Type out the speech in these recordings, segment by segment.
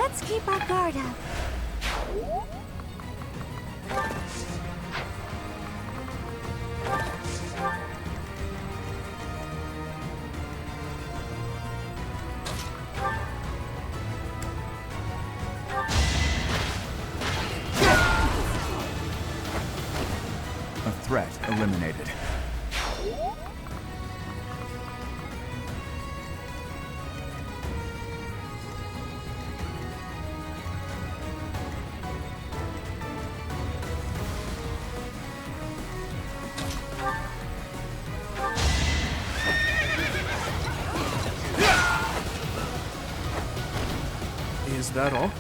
Let's keep our guard up. A threat eliminated. Is that all?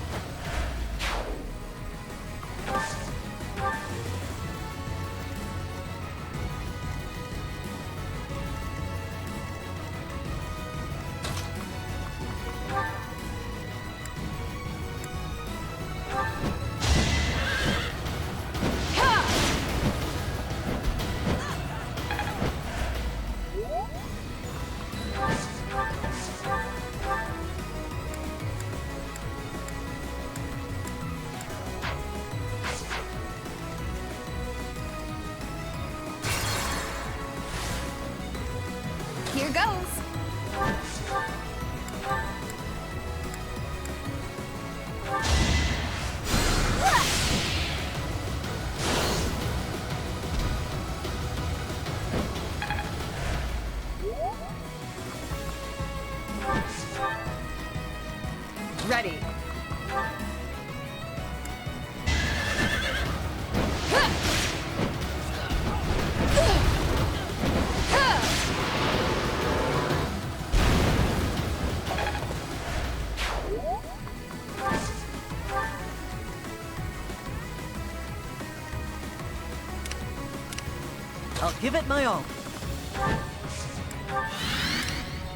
Here goes. Ready. I'll give it my all.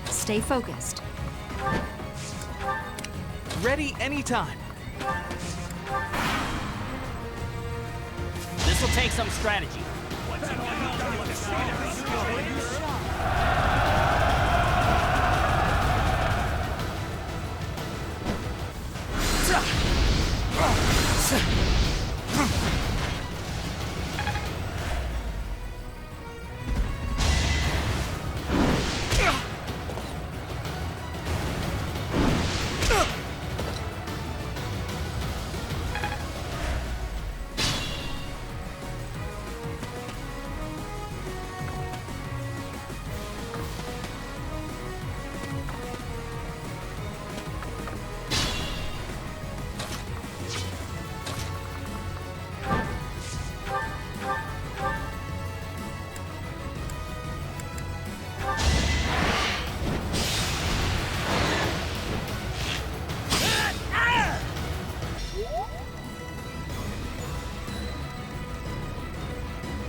Stay focused. Ready anytime. This'll take some strategy.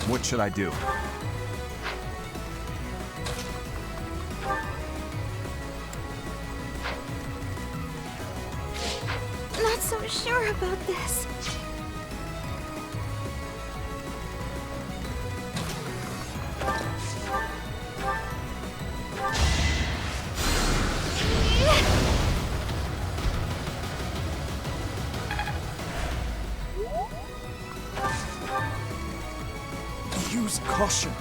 What should I do? Not so sure about this. Use caution.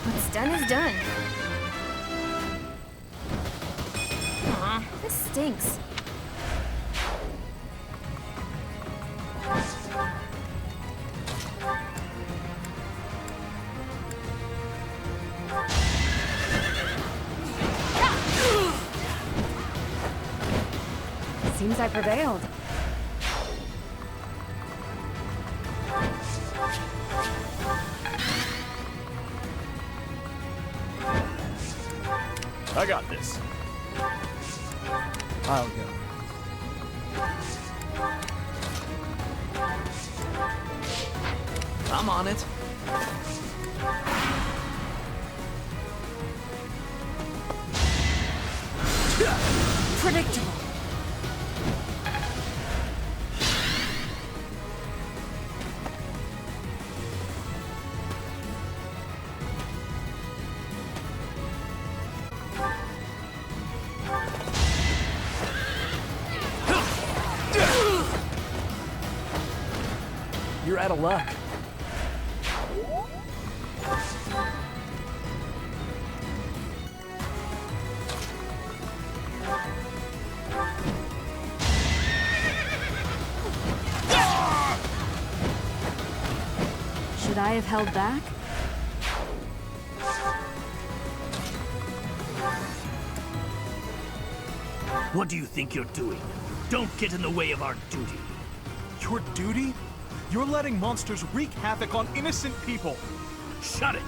What's done is done. Aw, this stinks. Seems I prevailed. I got this. I'll go. I'm on it. Predictable. You're out of luck. Should I have held back? What do you think you're doing? Don't get in the way of our duty. Your duty? You're letting monsters wreak havoc on innocent people. Shut it!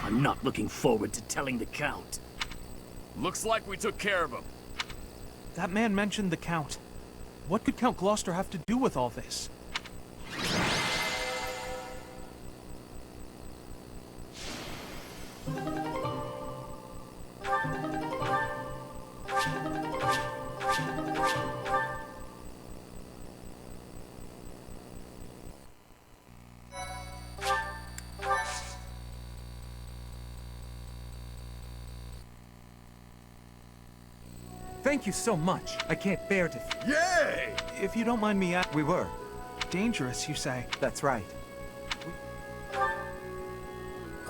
I'm not looking forward to telling the Count. Looks like we took care of him. That man mentioned the Count. What could Count Gloucester have to do with all this? Thank you so much. I can't bear to... Yay! If you don't mind me asking, We were. dangerous, you say? That's right.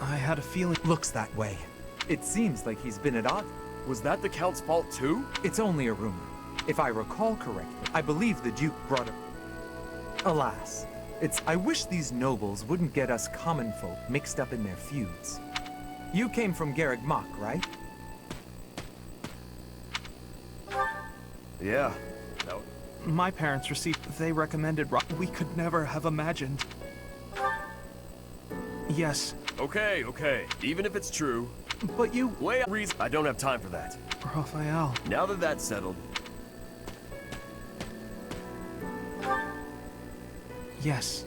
I had a feeling. Looks that way. It seems like he's been at odds. Was that the Count's fault too? It's only a rumor. If I recall correctly, I believe the Duke brought him. Alas, I wish these nobles wouldn't get us common folk mixed up in their feuds. You came from Garreg Mach, right? Yeah. No. My parents received. They recommended. We could never have imagined. Yes, Okay, okay. Even if it's true, but you, way reason. I don't have time for that. Raphael. Now that that's settled, Yes.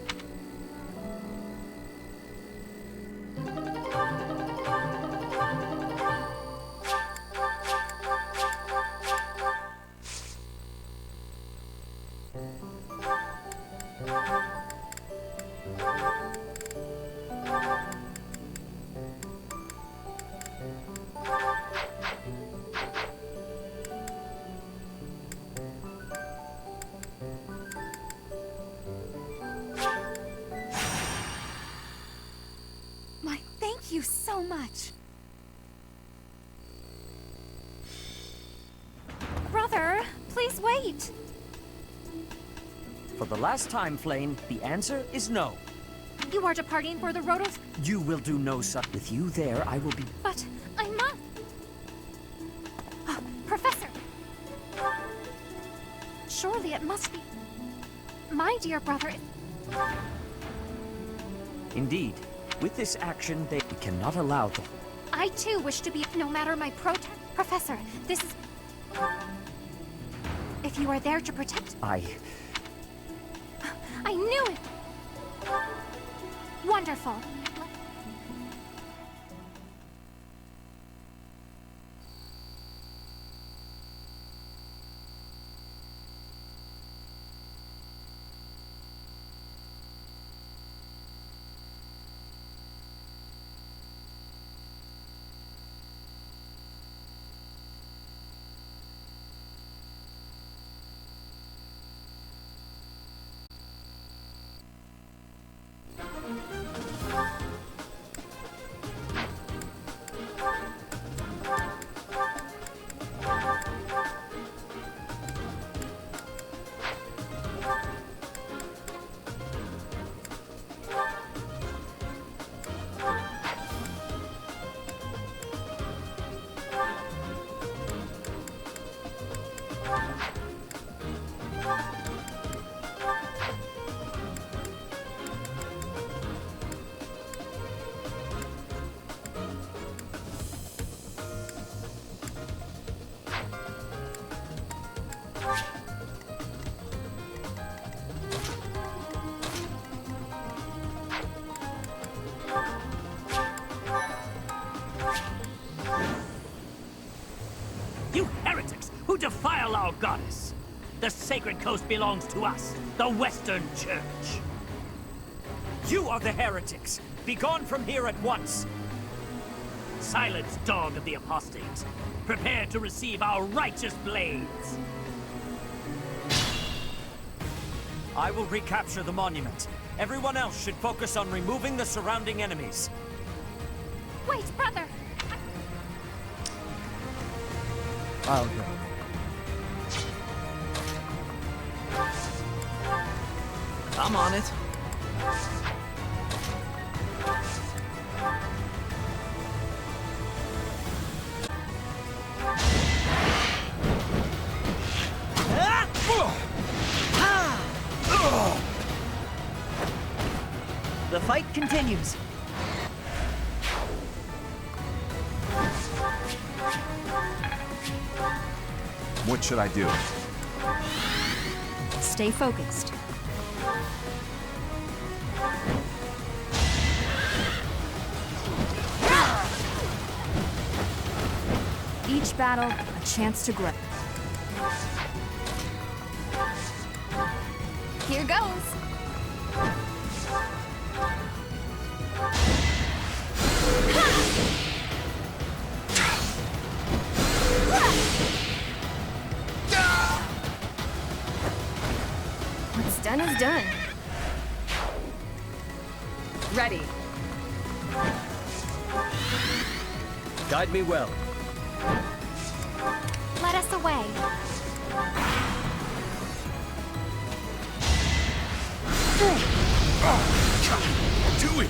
My thank you so much. Brother, please wait. For the last time, Flame, the answer is no. You are departing for the Rotos, You will do no such. With you there, I will be... but I must. Professor! Surely it must be. My dear brother. Indeed. With this action, we cannot allow the... I too wish to be, no matter my protest. Professor, this is. If you are there to protect. I knew it! Wonderful. You heretics who defile our goddess! The sacred coast belongs to us, the Western Church. You are the heretics! Begone from here at once! Silence, dog of the apostates. Prepare to receive our righteous blades. I will recapture the monument. Everyone else should focus on removing the surrounding enemies. Wait, brother! I'll go. I'm on it. The fight continues. What should I do? Stay focused. Each battle, a chance to grow. Here goes. What's done is done. Ready. Guide me well. Let us away. Doing?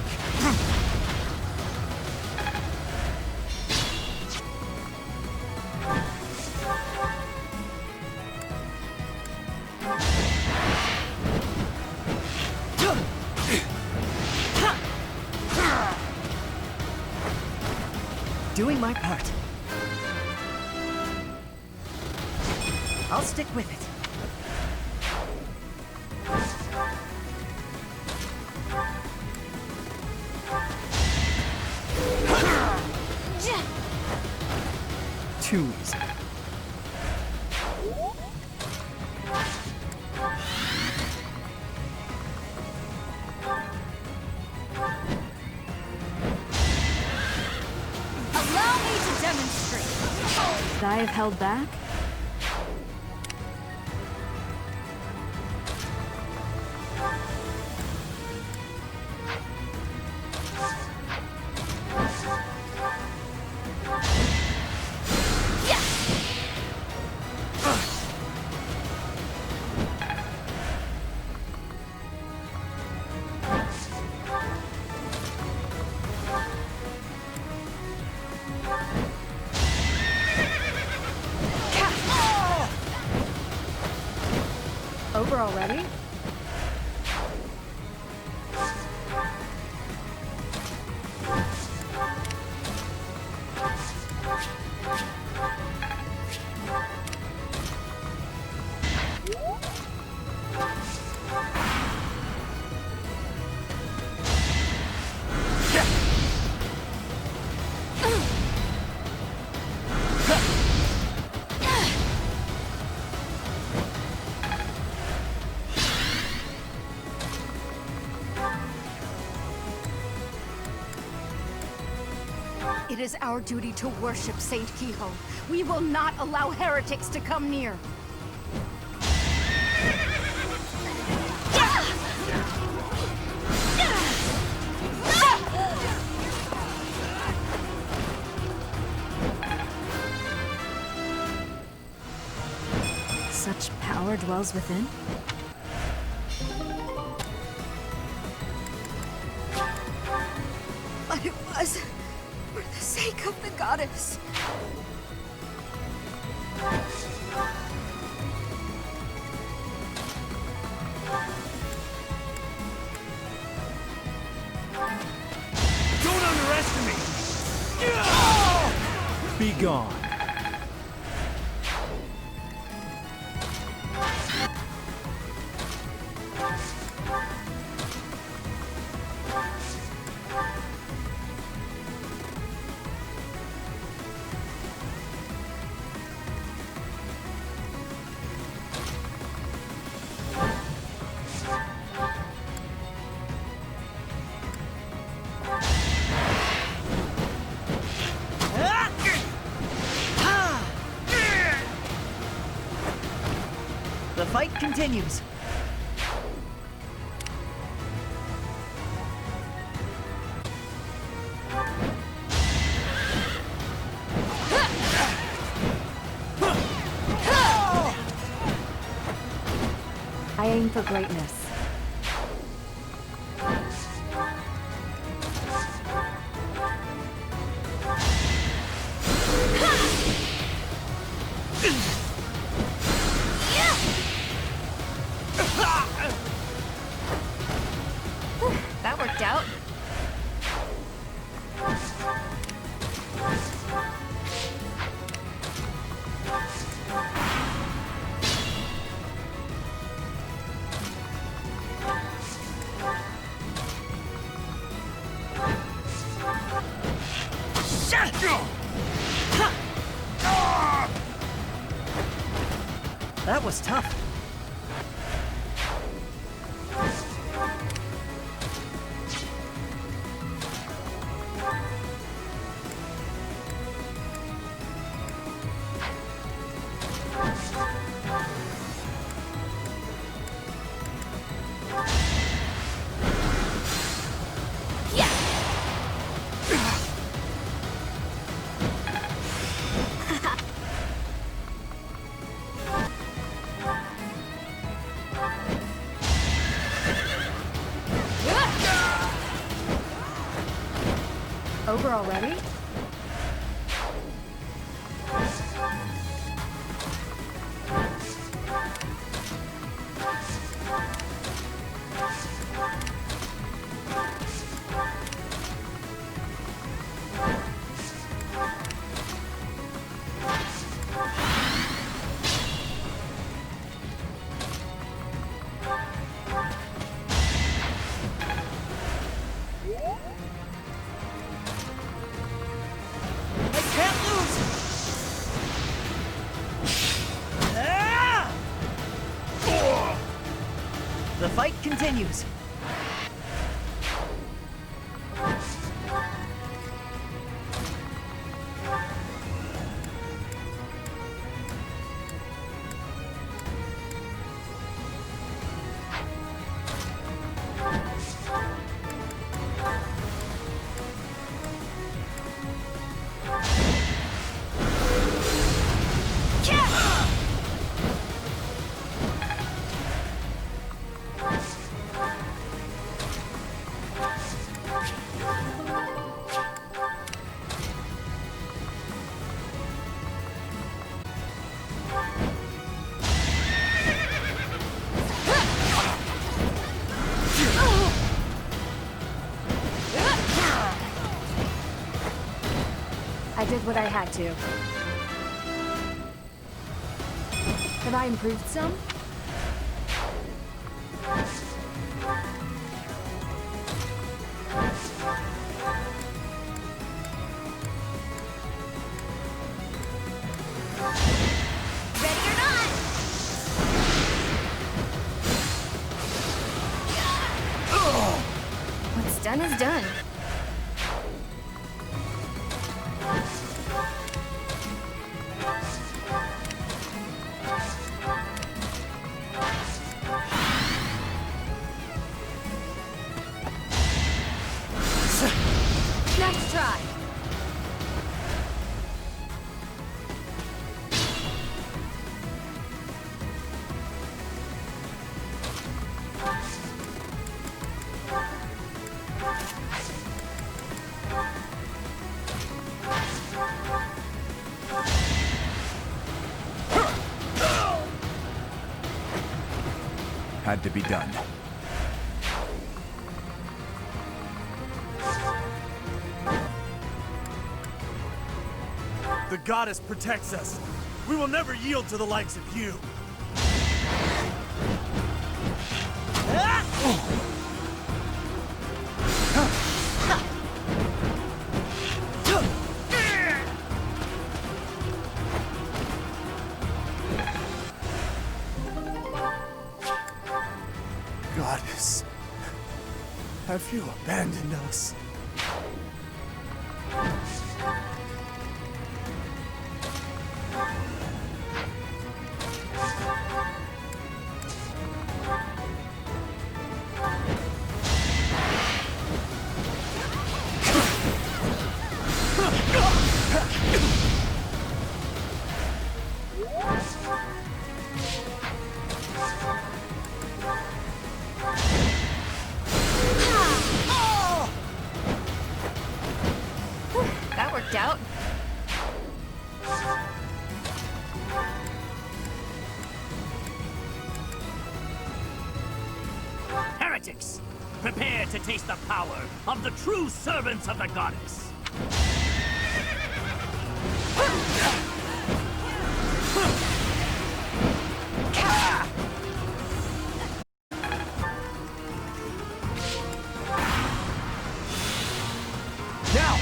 Doing my part. I'll stick with it. Too easy. Allow me to demonstrate. Could I have held back? Over already? It is our duty to worship Saint Kehoe. We will not allow heretics to come near. Such power dwells within? But it was for the sake of the goddess. Don't underestimate me! Be gone. The fight continues. I aim for greatness. That worked out. That was tough. Over already? The fight continues. I did what I had to. Have I improved some? Ready or not! What's done is done. Next try. Had to be done. The goddess protects us. We will never yield to the likes of you. Goddess, have you abandoned us? That worked out. Heretics! Prepare to taste the power of the true servants of the goddess! Now!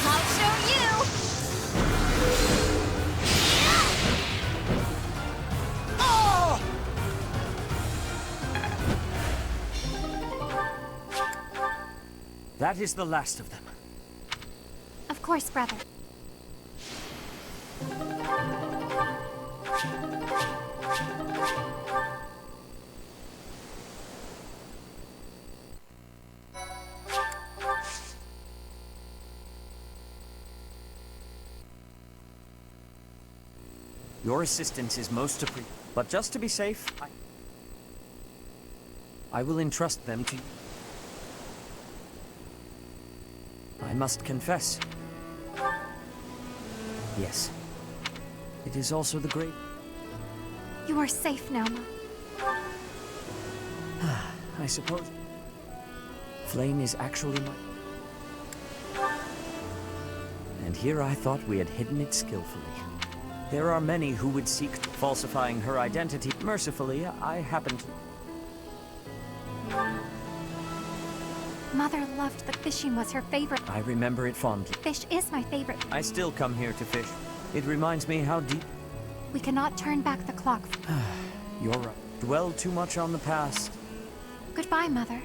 I'll show you! That is the last of them. Of course, brother. Your assistance is most appreciated. But just to be safe, I will entrust them to you. I must confess. Yes. It is also the great... You are safe now, Mom. I suppose... Flame is actually my... And here I thought we had hidden it skillfully. There are many who would seek falsifying her identity. Mercifully, I happen to... Mother loved that fishing was her favorite. I remember it fondly. Fish is my favorite. I still come here to fish. It reminds me how deep... We cannot turn back the clock. You're right. Dwell too much on the past. Goodbye, Mother.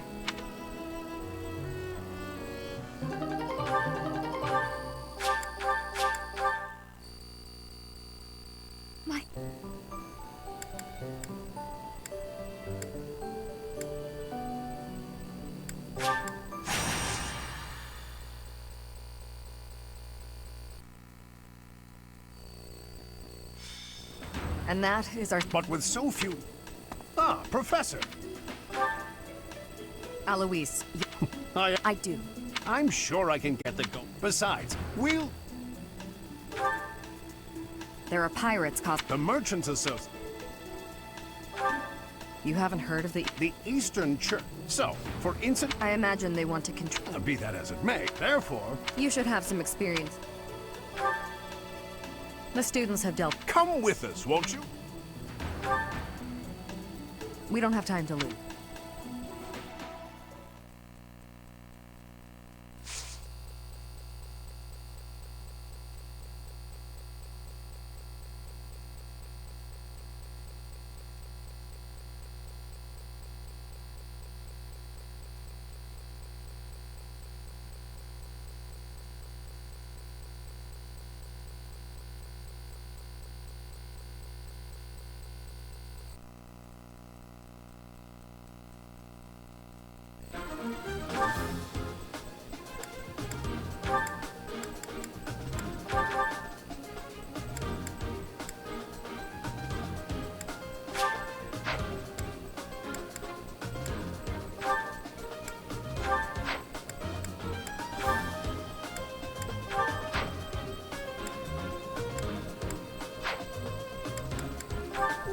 My... And that is our But with so few... Ah, Professor. Alois. I do. I'm sure I can get the go. Besides, we'll... There are pirates caught. The Merchants Association... You haven't heard of the... The Eastern Church. So, for instance... I imagine they want to control... Be that as it may, therefore... You should have some experience. The students have dealt... Come with us, won't you? We don't have time to lose.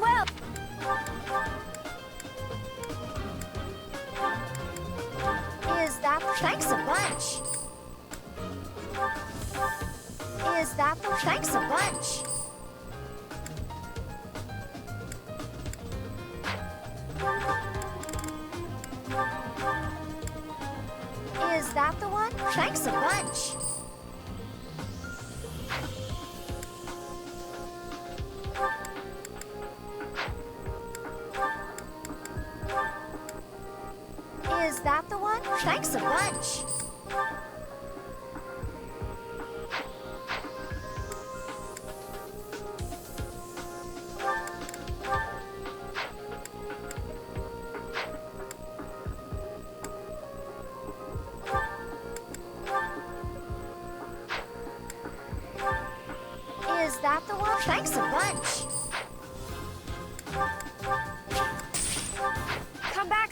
Well... Is that... Thanks a bunch. Is that the... Thanks a bunch. Is that the one? Thanks a bunch. Is that the one? Thanks a bunch. Is that the one? Thanks a bunch. Come back.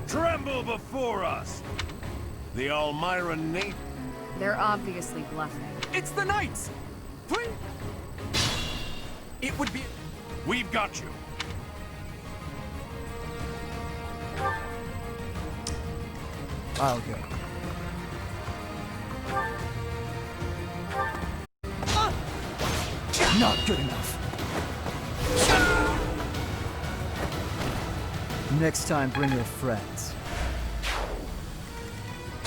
Tremble before us! The Almyra Nate. They're obviously bluffing. It's the Knights! Please! It would be... We've got you. I'll go. Not good enough. Next time, bring your friends.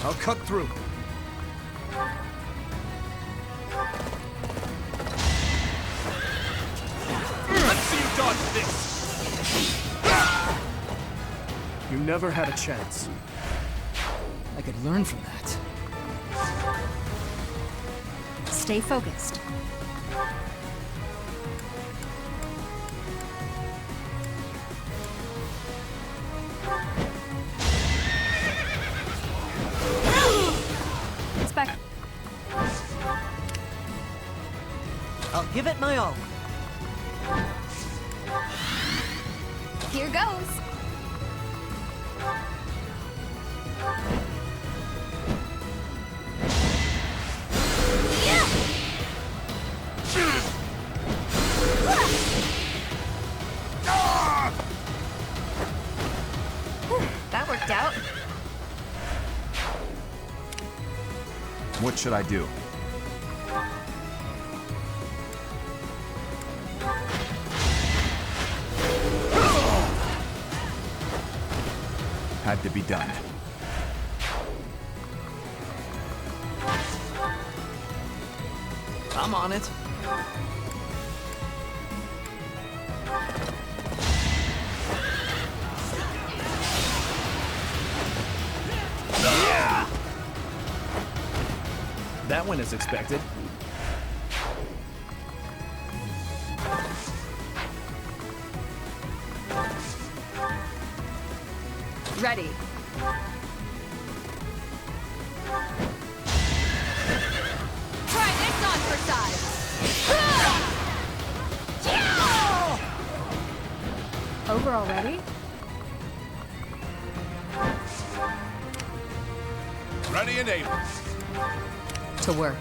I'll cut through. Let's see you dodge this! You never had a chance. I could learn from that. Stay focused. Inspect. I'll give it my all. Here goes. That worked out. What should I do? Had to be done. I'm on it. That went as expected. Ready. Try this on for size. Over already? Ready and able. To work.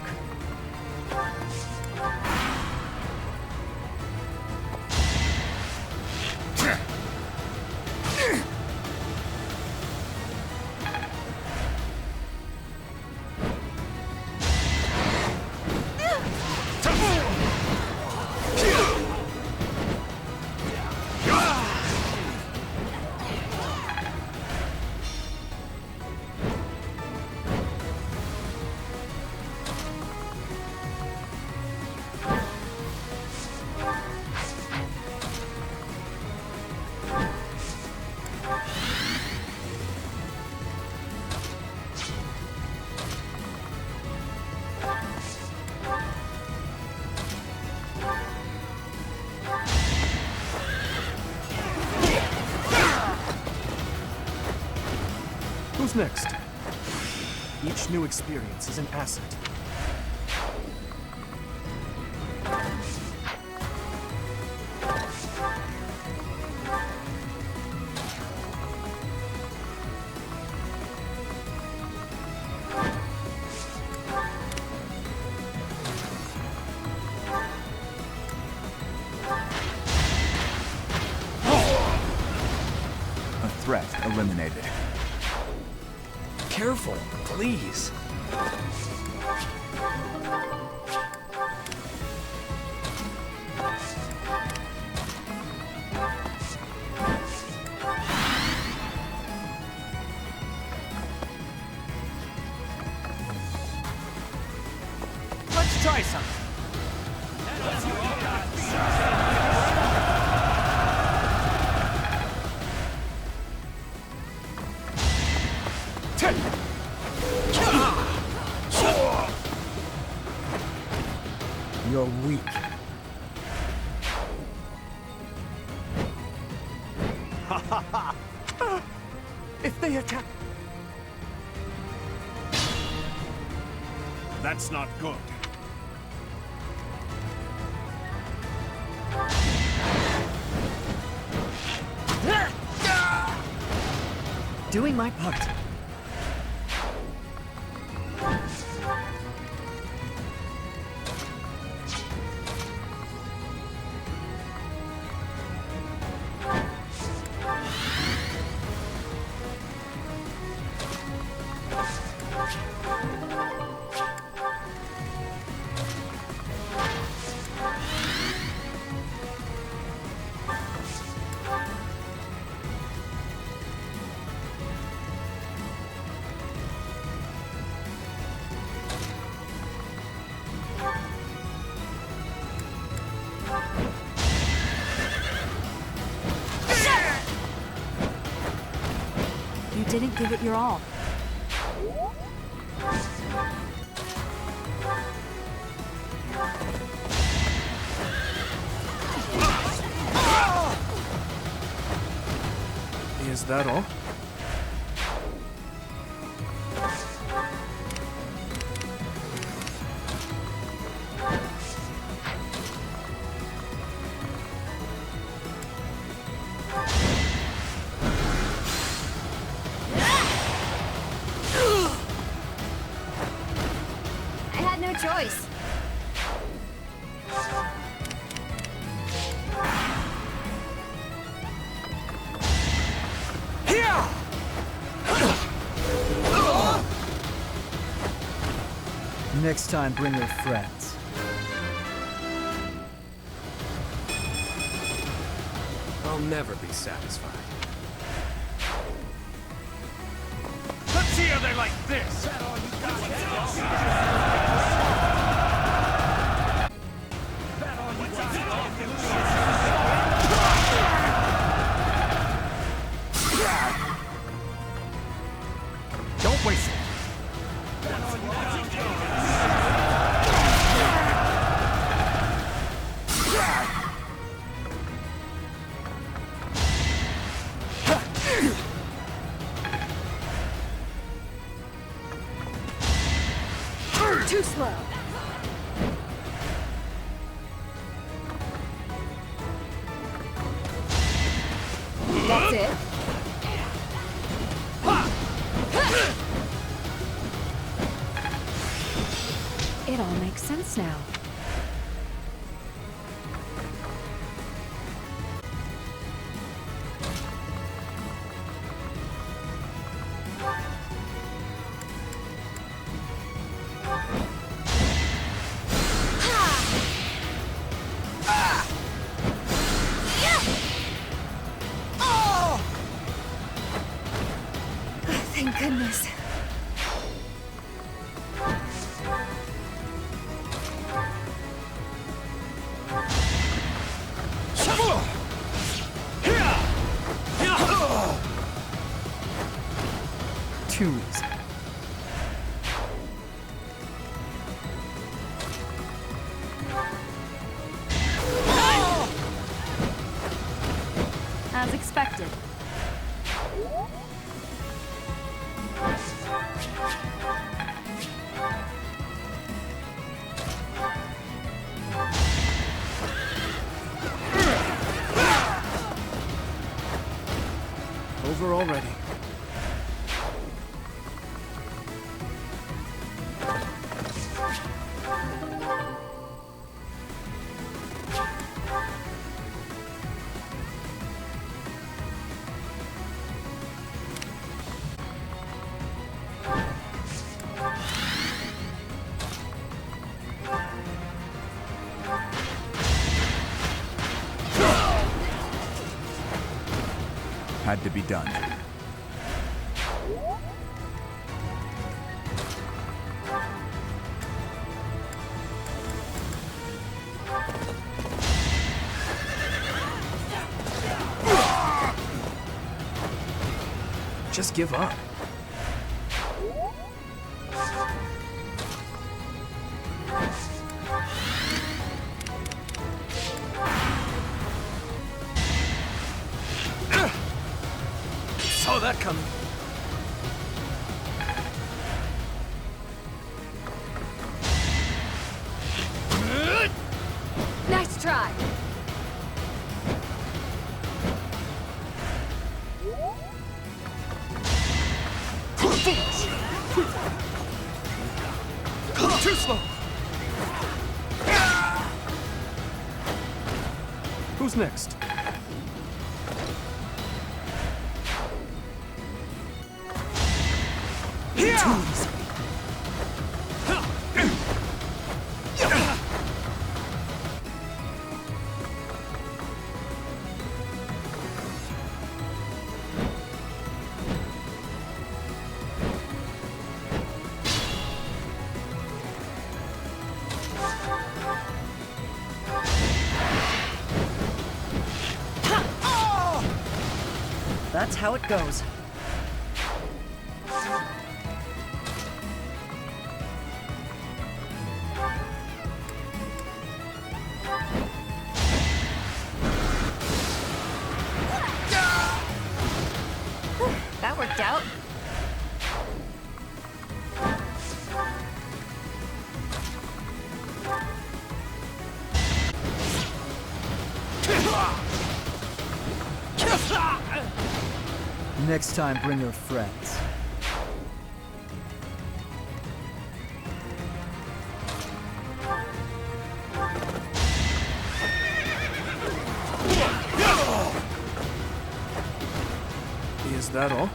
Who's next? Each new experience is an asset. A threat eliminated. Careful, please. Let's try something. You're weak. If they attack... That's not good. Doing my part. You didn't give it your all. Is that all? I had no choice. Next time, bring your friends. I'll never be satisfied. Let's see how they like this. Don't waste it. Too slow. That's it. It all makes sense now. Thank goodness. Too easy. As expected. over already. Had to be done. Just give up. Saw that coming. Nice try. Too slow. Who's next? That's how it goes. That worked out. Next time, bring your friends. Is that all?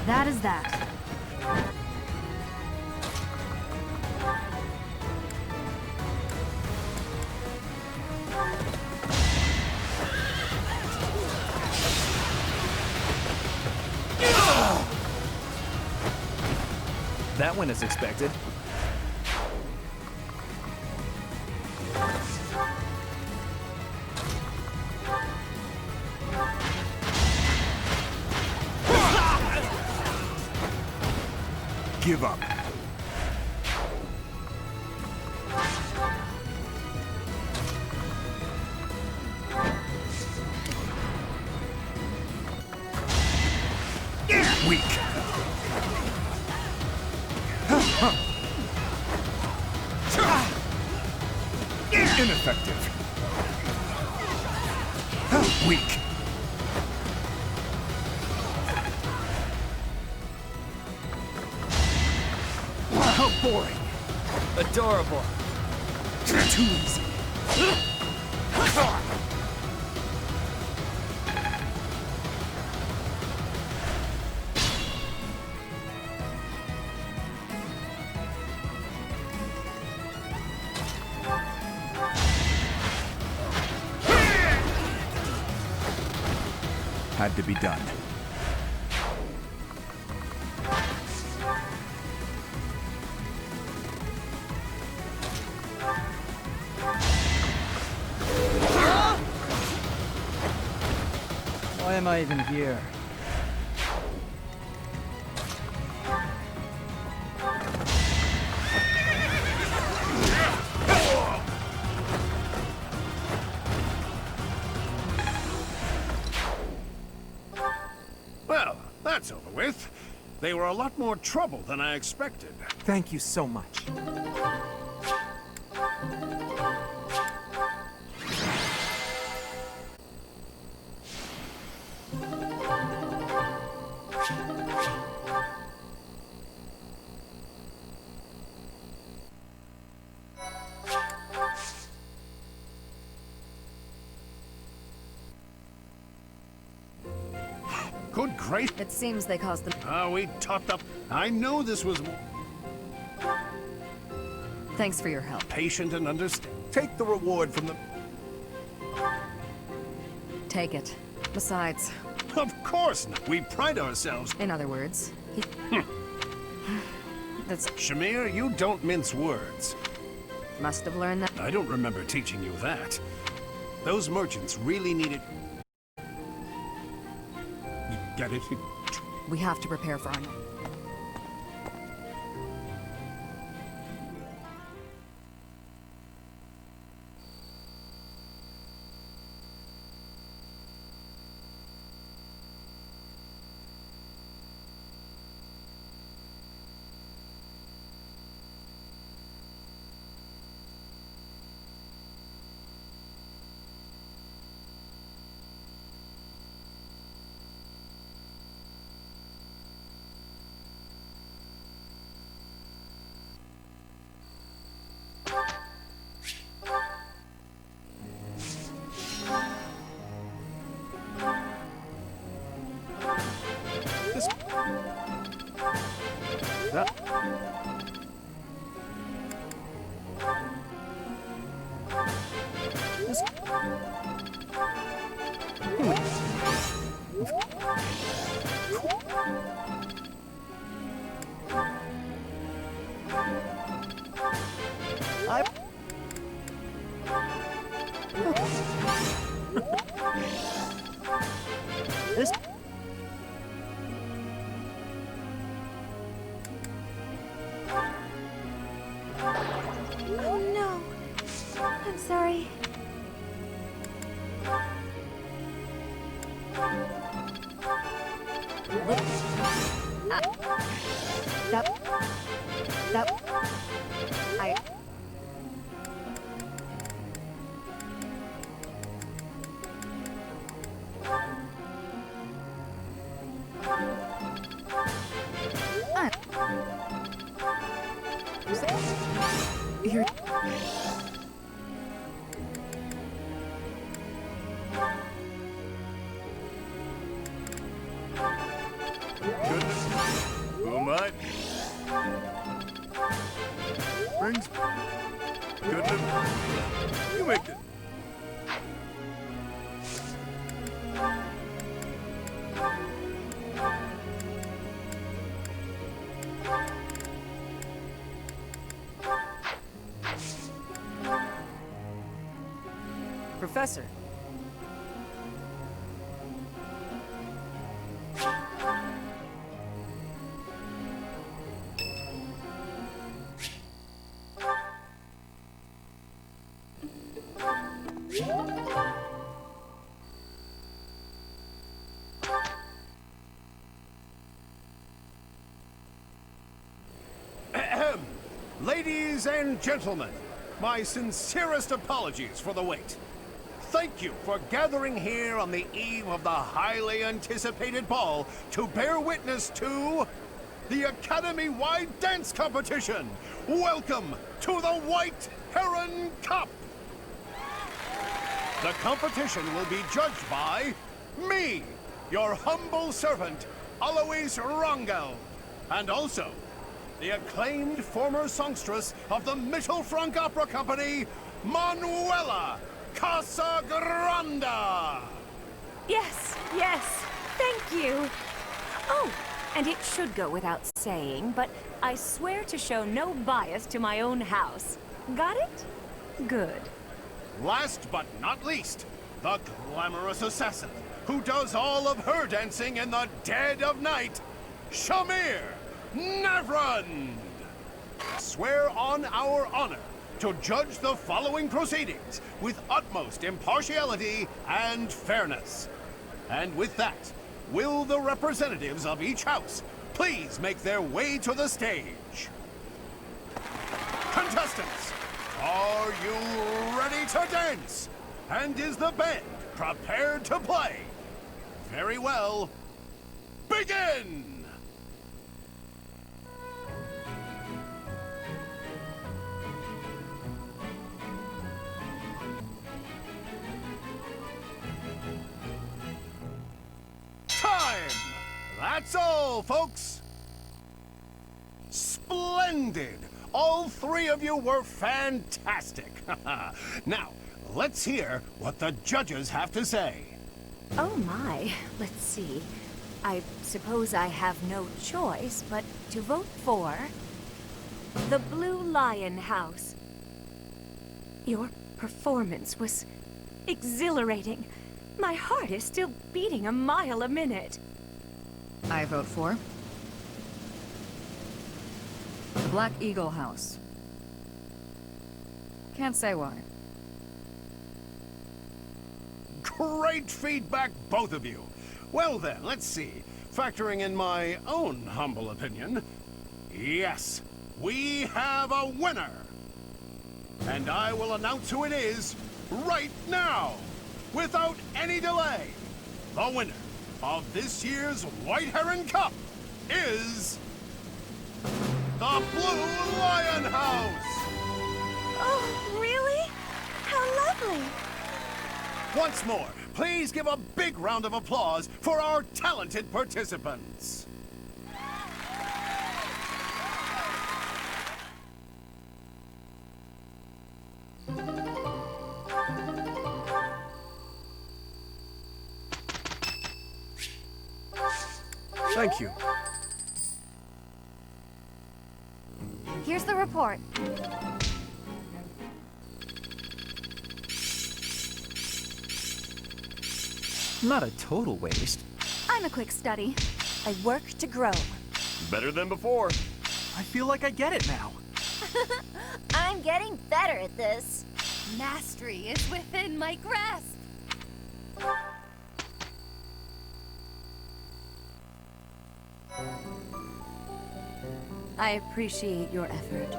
That is that. That went as expected. Give up. Weak. Ineffective. Weak. How boring. Adorable. Too easy. Had to be done. Why am I even here? Well, that's over with. They were a lot more trouble than I expected. Thank you so much. Good grace. It seems they caused the... We topped up. I know this was Thanks for your help. patient and understand. Take the reward from the... Take it. Besides, Of course not. We pride ourselves. in other words, that's... Shamir, you don't mince words. Must have learned that. I don't remember teaching you that. Those merchants really needed... You get it? We have to prepare for our next. Oh no. I'm sorry. You're... Who am I? Brings goodness. You make it. Professor. Ahem. Ladies and gentlemen, my sincerest apologies for the wait. Thank you for gathering here on the eve of the highly anticipated ball to bear witness to the Academy-wide dance competition. Welcome to the White Heron Cup. The competition will be judged by me, your humble servant, Alois Rangel, and also the acclaimed former songstress of the Mittelfrank Opera Company, Manuela Casagranda! Yes, yes, thank you. Oh, and it should go without saying, but I swear to show no bias to my own house. Got it? Good. Last but not least, the glamorous assassin who does all of her dancing in the dead of night, Shamir Navrand! Swear on our honor to judge the following proceedings with utmost impartiality and fairness. And with that, will the representatives of each house please make their way to the stage. Contestants, are you ready to dance? And is the band prepared to play? Very well. Begin! Time! That's all, folks! Splendid! All three of you were fantastic! Now, let's hear what the judges have to say. Oh my, let's see. I suppose I have no choice but to vote for the Blue Lion House. Your performance was exhilarating. My heart is still beating a mile a minute. I vote for the Black Eagle House. Can't say why. Great feedback, both of you. Well then, let's see. Factoring in my own humble opinion, yes, we have a winner. And I will announce who it is right now, without any delay. The winner of this year's White Heron Cup is the Blue Lion House. Oh, really? How lovely. Once more, please give a big round of applause for our talented participants. Thank you. Here's the report. Not a total waste. I'm a quick study. I work to grow. Better than before. I feel like I get it now. I'm getting better at this. Mastery is within my grasp. I appreciate your effort.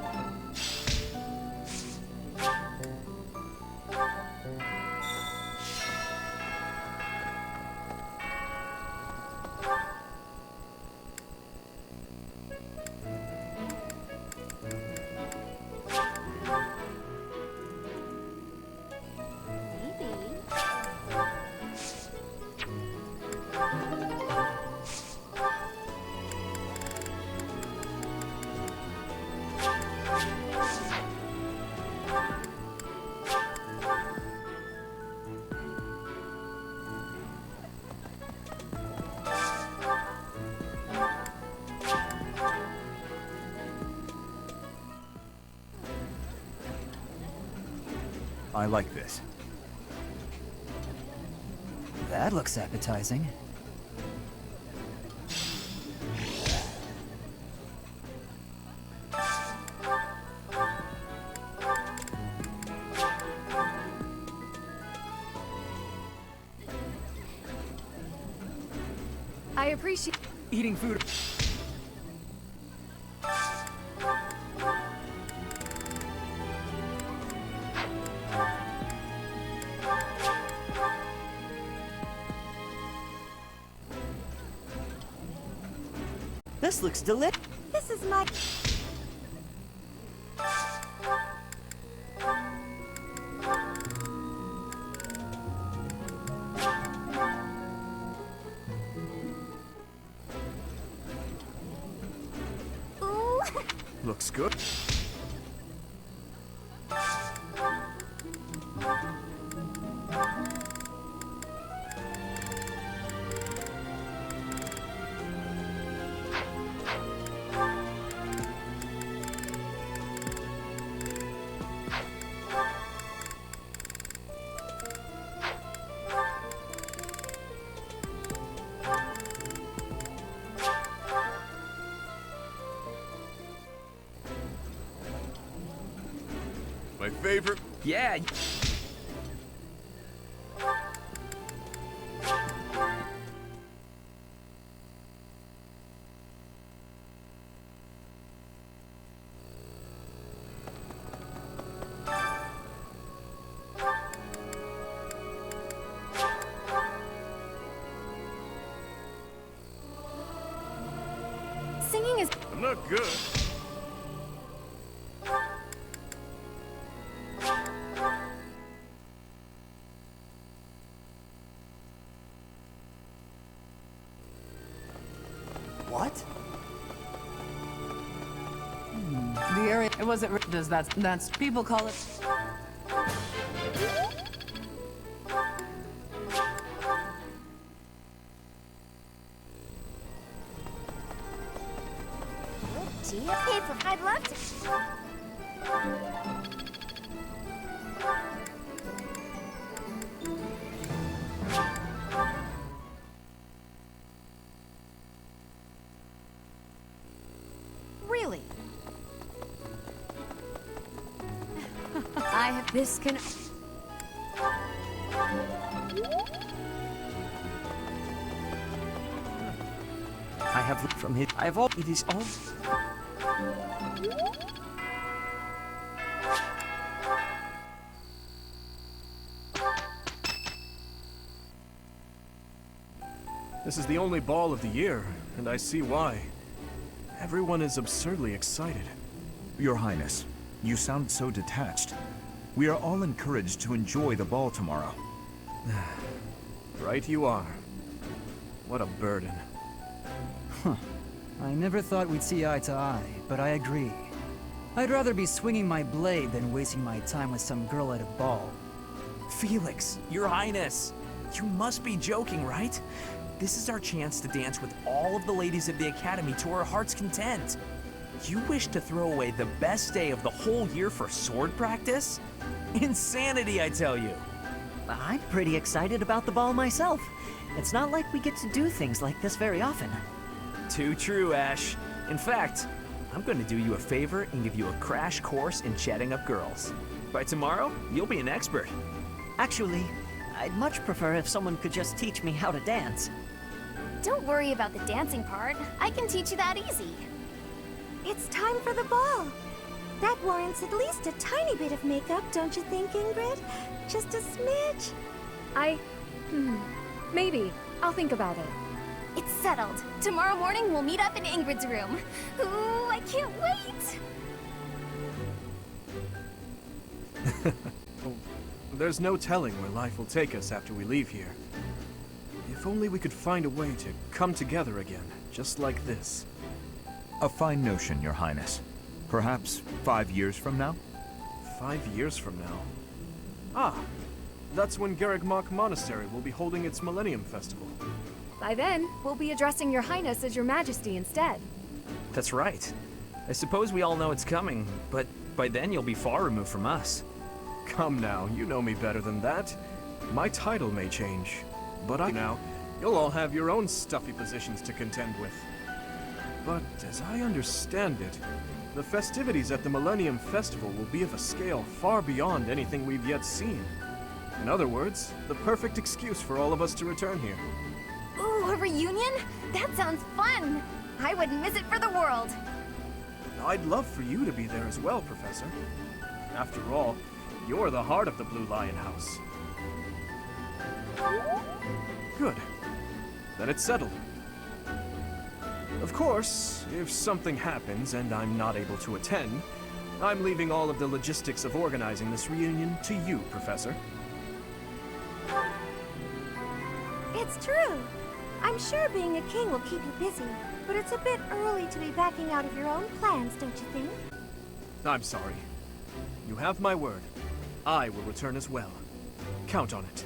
I like this. That looks appetizing. I appreciate Eating food. This looks delicious. This is my... Ooh. Looks good. My favorite. Yeah. look good. What? The area, it wasn't, that's, people call it. Gee, I paid for 5 left. Really? I have this can. I have from his. I have all. It is all. This is the only ball of the year, and I see why. Everyone is absurdly excited. Your Highness, you sound so detached. We are all encouraged to enjoy the ball tomorrow. Right you are. What a burden. Huh. I never thought we'd see eye to eye, but I agree. I'd rather be swinging my blade than wasting my time with some girl at a ball. Felix, Your Highness, you must be joking, right? This is our chance to dance with all of the ladies of the Academy to our heart's content. You wish to throw away the best day of the whole year for sword practice? Insanity, I tell you. I'm pretty excited about the ball myself. It's not like we get to do things like this very often. Too true, Ash. In fact, I'm going to do you a favor and give you a crash course in chatting up girls. By tomorrow, you'll be an expert. Actually, I'd much prefer if someone could just teach me how to dance. Don't worry about the dancing part. I can teach you that easy. It's time for the ball. That warrants at least a tiny bit of makeup, don't you think, Ingrid? Just a smidge. Maybe. I'll think about it. It's settled. Tomorrow morning we'll meet up in Ingrid's room. Ooh, I can't wait! There's no telling where life will take us after we leave here. If only we could find a way to come together again, just like this. A fine notion, Your Highness. Perhaps 5 years from now? 5 years from now? Ah, that's when Garrigmach Monastery will be holding its Millennium Festival. By then, we'll be addressing Your Highness as Your Majesty instead. That's right. I suppose we all know it's coming, but by then you'll be far removed from us. Come now, you know me better than that. My title may change, but now, you'll all have your own stuffy positions to contend with. But as I understand it, the festivities at the Millennium Festival will be of a scale far beyond anything we've yet seen. In other words, the perfect excuse for all of us to return here. Ooh, a reunion? That sounds fun! I wouldn't miss it for the world! I'd love for you to be there as well, Professor. After all, you're the heart of the Blue Lion House. Good. Then it's settled. Of course, if something happens and I'm not able to attend, I'm leaving all of the logistics of organizing this reunion to you, Professor. It's true. I'm sure being a king will keep you busy, but it's a bit early to be backing out of your own plans, don't you think? I'm sorry. You have my word. I will return as well. Count on it.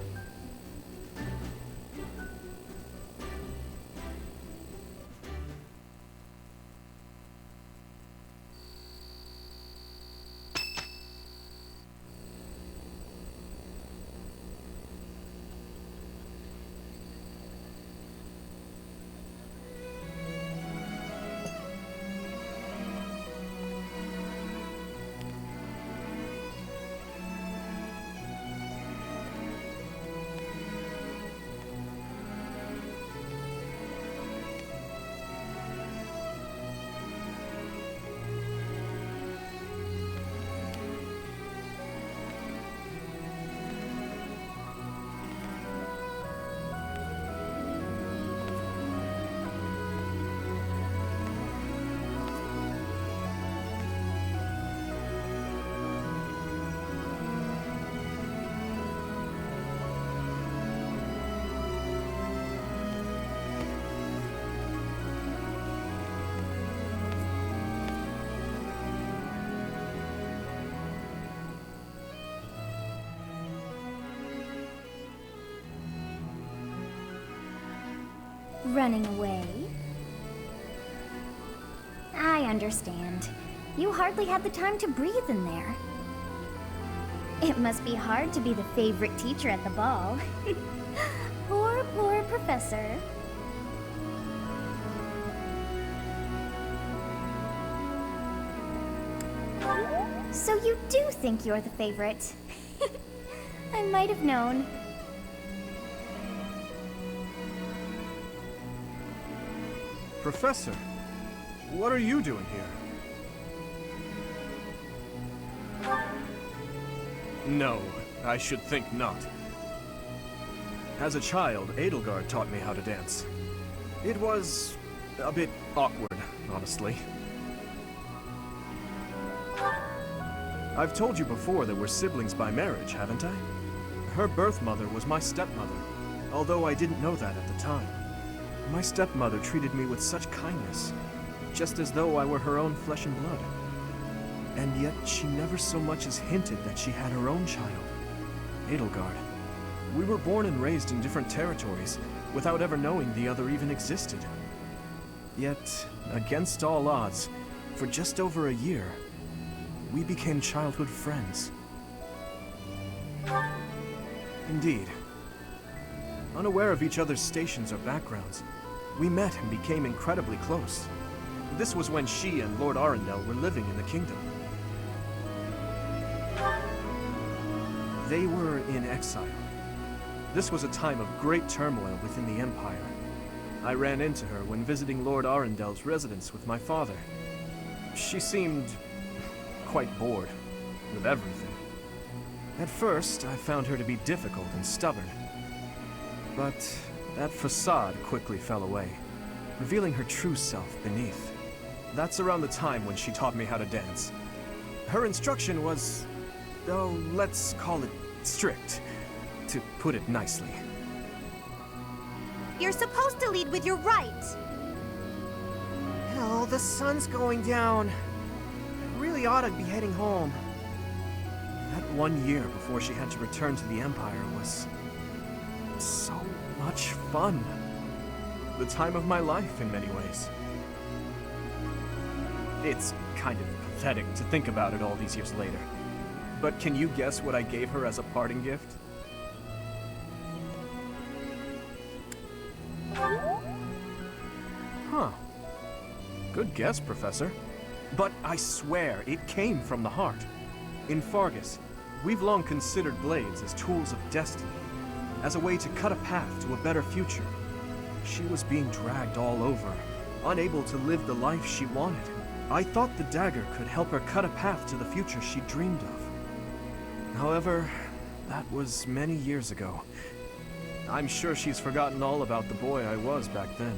Running away? I understand. You hardly had the time to breathe in there. It must be hard to be the favorite teacher at the ball. Poor professor. So you do think you're the favorite? I might have known. Professor, what are you doing here? No, I should think not. As a child, Edelgard taught me how to dance. It was a bit awkward, honestly. I've told you before that we're siblings by marriage, haven't I? Her birth mother was my stepmother, although I didn't know that at the time. My stepmother treated me with such kindness, just as though I were her own flesh and blood. And yet she never so much as hinted that she had her own child, Edelgard. We were born and raised in different territories, without ever knowing the other even existed. Yet, against all odds, for just over a year, we became childhood friends. Indeed. Unaware of each other's stations or backgrounds, we met and became incredibly close. This was when she and Lord Arundel were living in the kingdom. They were in exile. This was a time of great turmoil within the Empire. I ran into her when visiting Lord Arundel's residence with my father. She seemed quite bored with everything. At first, I found her to be difficult and stubborn. But that facade quickly fell away, revealing her true self beneath. That's around the time when she taught me how to dance. Her instruction was, oh, let's call it strict, to put it nicely. You're supposed to lead with your right. Oh, the sun's going down. I really ought to be heading home. That 1 year before she had to return to the Empire was so much fun. The time of my life in many ways. It's kind of pathetic to think about it all these years later. But can you guess what I gave her as a parting gift? Huh. Good guess, Professor. But I swear, it came from the heart. In Fargus, we've long considered blades as tools of destiny, as a way to cut a path to a better future. She was being dragged all over, unable to live the life she wanted. I thought the dagger could help her cut a path to the future she dreamed of. However, that was many years ago. I'm sure she's forgotten all about the boy I was back then.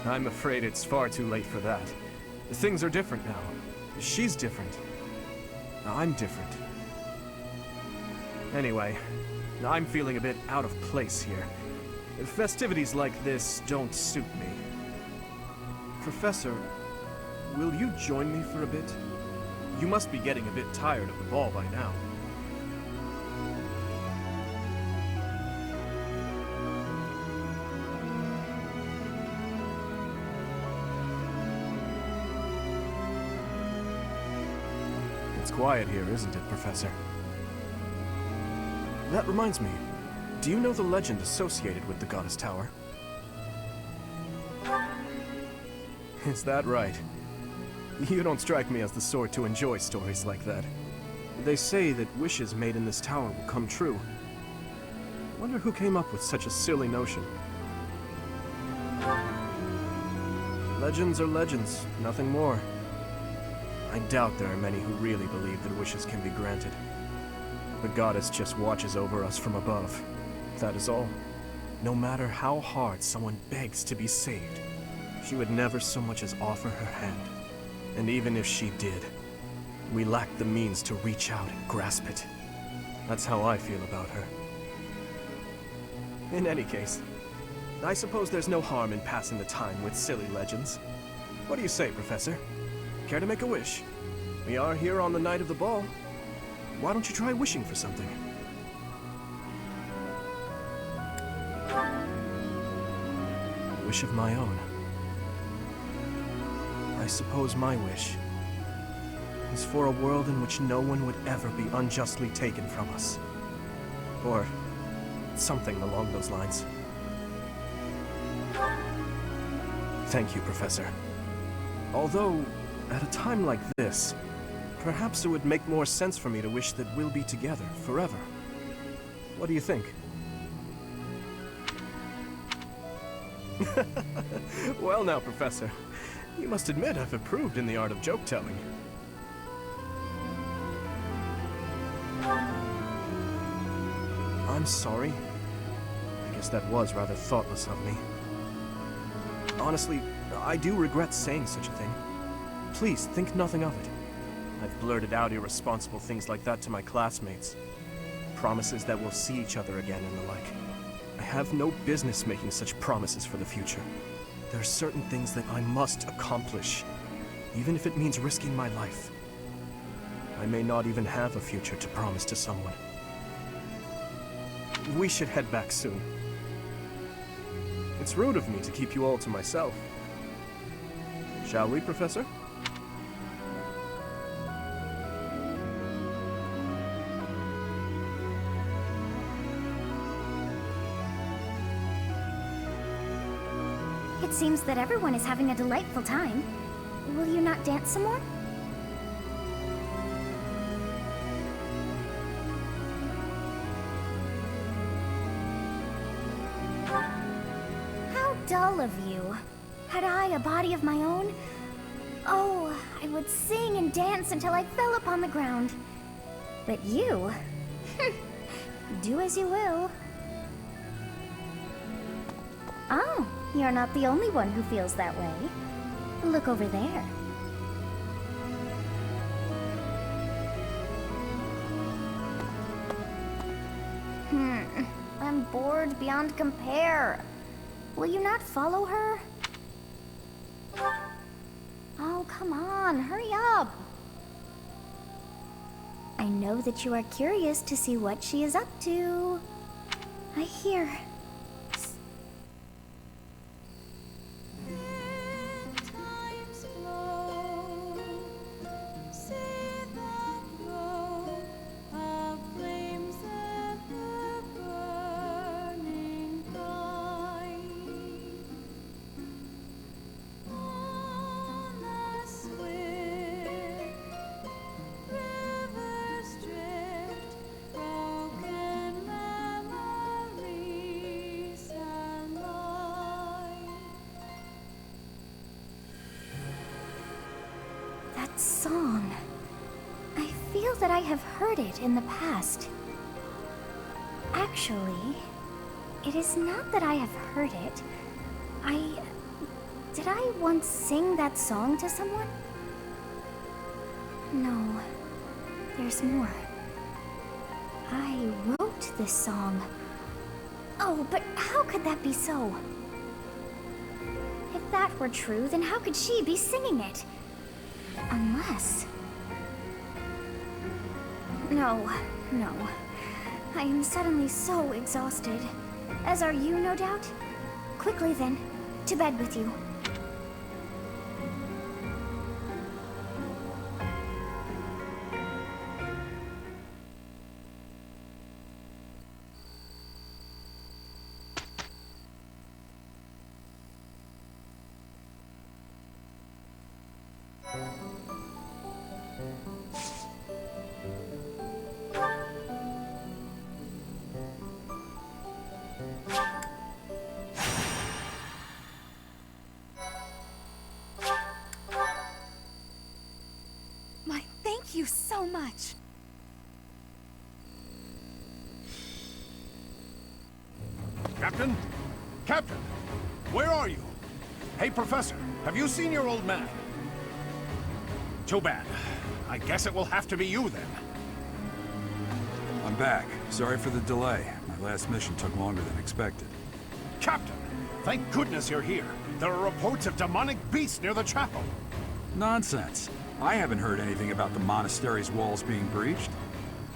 I'm afraid it's far too late for that. Things are different now. She's different. I'm different. Anyway, I'm feeling a bit out of place here. Festivities like this don't suit me. Professor, will you join me for a bit? You must be getting a bit tired of the ball by now. It's quiet here, isn't it, Professor? That reminds me. Do you know the legend associated with the Goddess Tower? Is that right? You don't strike me as the sort to enjoy stories like that. They say that wishes made in this tower will come true. Wonder who came up with such a silly notion. Legends are legends, nothing more. I doubt there are many who really believe that wishes can be granted. The goddess just watches over us from above. That is all. No matter how hard someone begs to be saved, she would never so much as offer her hand. And even if she did, we lack the means to reach out and grasp it. That's how I feel about her. In any case, I suppose there's no harm in passing the time with silly legends. What do you say, Professor? Care to make a wish? We are here on the night of the ball. Why don't you try wishing for something? wish of my own. I suppose my wish is for a world in which no one would ever be unjustly taken from us. Or something along those lines. Thank you, Professor. Although, at a time like this, perhaps it would make more sense for me to wish that we'll be together forever. What do you think? Well now, Professor, you must admit I've improved in the art of joke-telling. I'm sorry. I guess that was rather thoughtless of me. Honestly, I do regret saying such a thing. Please, think nothing of it. I've blurted out irresponsible things like that to my classmates. Promises that we'll see each other again and the like. I have no business making such promises for the future. There are certain things that I must accomplish, even if it means risking my life. I may not even have a future to promise to someone. We should head back soon. It's rude of me to keep you all to myself. Shall we, Professor? It seems that everyone is having a delightful time. Will you not dance some more? How dull of you. Had I a body of my own? Oh, I would sing and dance until I fell upon the ground. But you? Do as you will. Oh, you're not the only one who feels that way. Look over there. I'm bored beyond compare. Will you not follow her? Oh, come on, hurry up. I know that you are curious to see what she is up to. I hear. Song. I feel that I have heard it in the past. Actually, it is not that I have heard it. Did I once sing that song to someone? No, there's more. I wrote this song. Oh, but how could that be so? If that were true, then how could she be singing it? Unless... No. I am suddenly so exhausted. As are you, no doubt? Quickly then, to bed with you. Thank you so much. Captain? Captain! Where are you? Hey, Professor, have you seen your old man? Too bad. I guess it will have to be you then. I'm back. Sorry for the delay. My last mission took longer than expected. Captain! Thank goodness you're here. There are reports of demonic beasts near the chapel. Nonsense. I haven't heard anything about the monastery's walls being breached.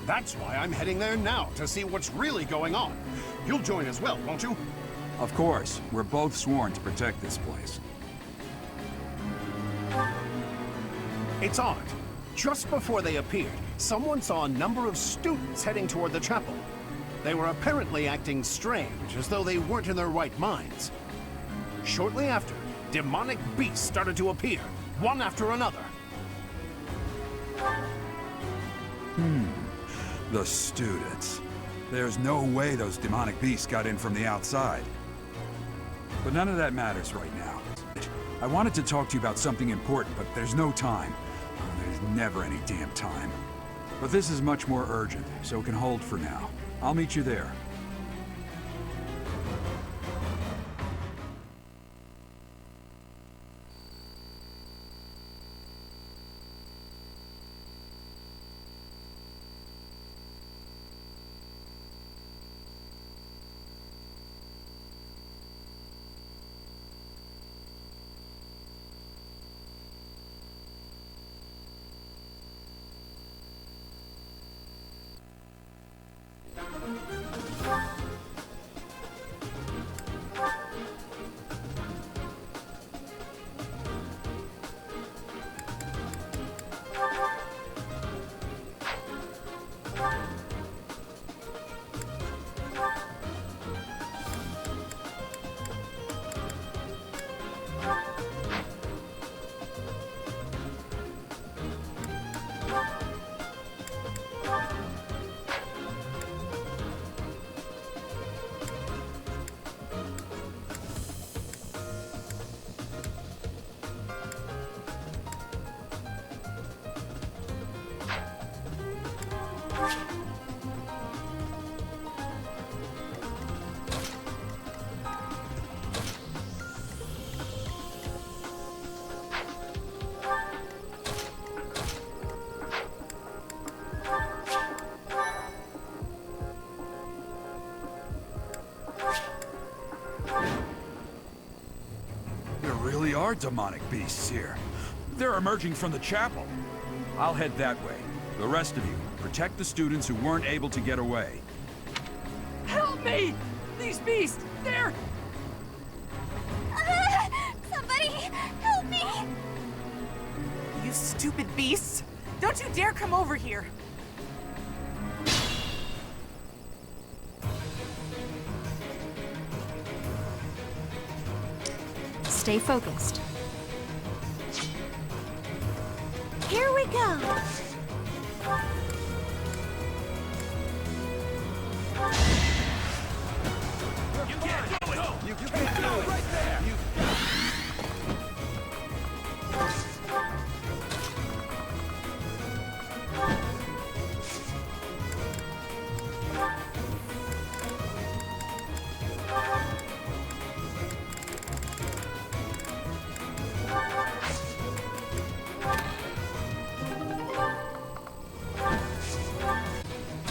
That's why I'm heading there now, to see what's really going on. You'll join as well, won't you? Of course, we're both sworn to protect this place. It's odd. Just before they appeared, someone saw a number of students heading toward the chapel. They were apparently acting strange, as though they weren't in their right minds. Shortly after, demonic beasts started to appear, one after another. The students. There's no way those demonic beasts got in from the outside. But none of that matters right now. I wanted to talk to you about something important, but there's no time. There's never any damn time. But this is much more urgent, so it can hold for now. I'll meet you there. There really are demonic beasts here. They're emerging from the chapel. I'll head that way. The rest of you, protect the students who weren't able to get away. Help me! These beasts, they're... Somebody, help me! You stupid beasts! Don't you dare come over here! Stay focused. Here we go! You can't do it! You can't do it! Right there!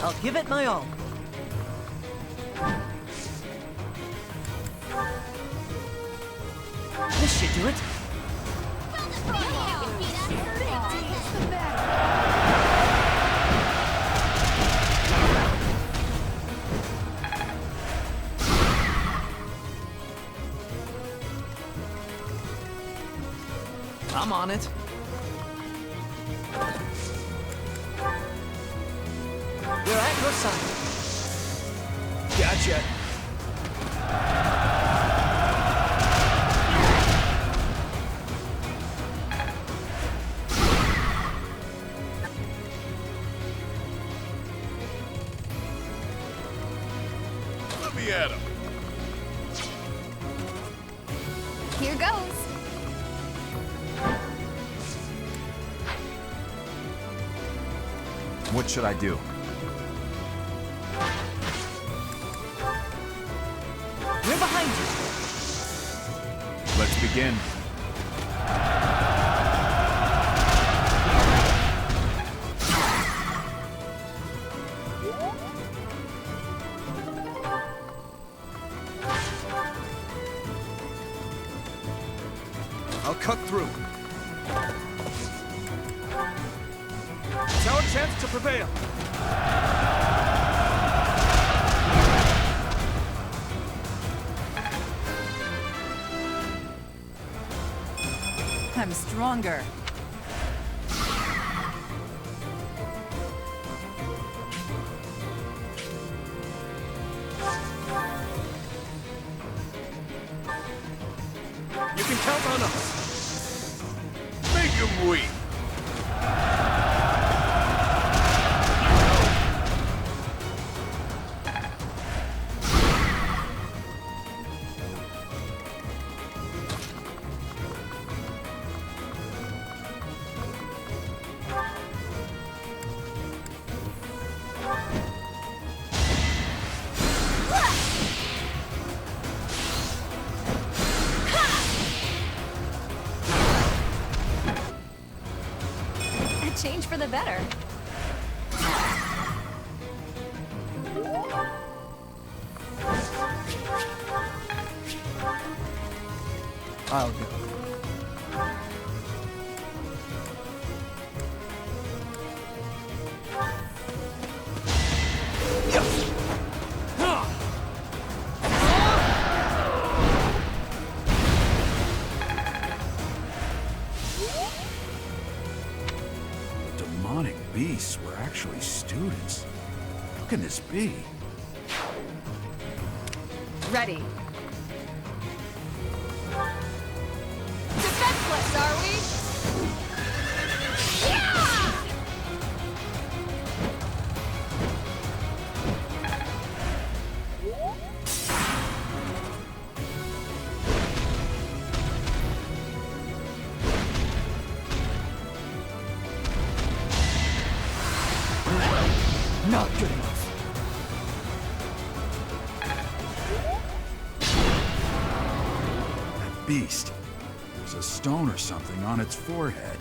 I'll give it my all. This should do it. I'm on it. We're at your side. Gotcha. Let me at him. Here goes. What should I do? We're behind you. Let's begin. I'll cut through. It's our chance to prevail. stronger. You can count on us. Make him weep. A change for the better. I'll go. Demonic beasts were actually students. How can this be? Ready. Defenseless, are we? Not good enough. That beast. There's a stone or something on its forehead.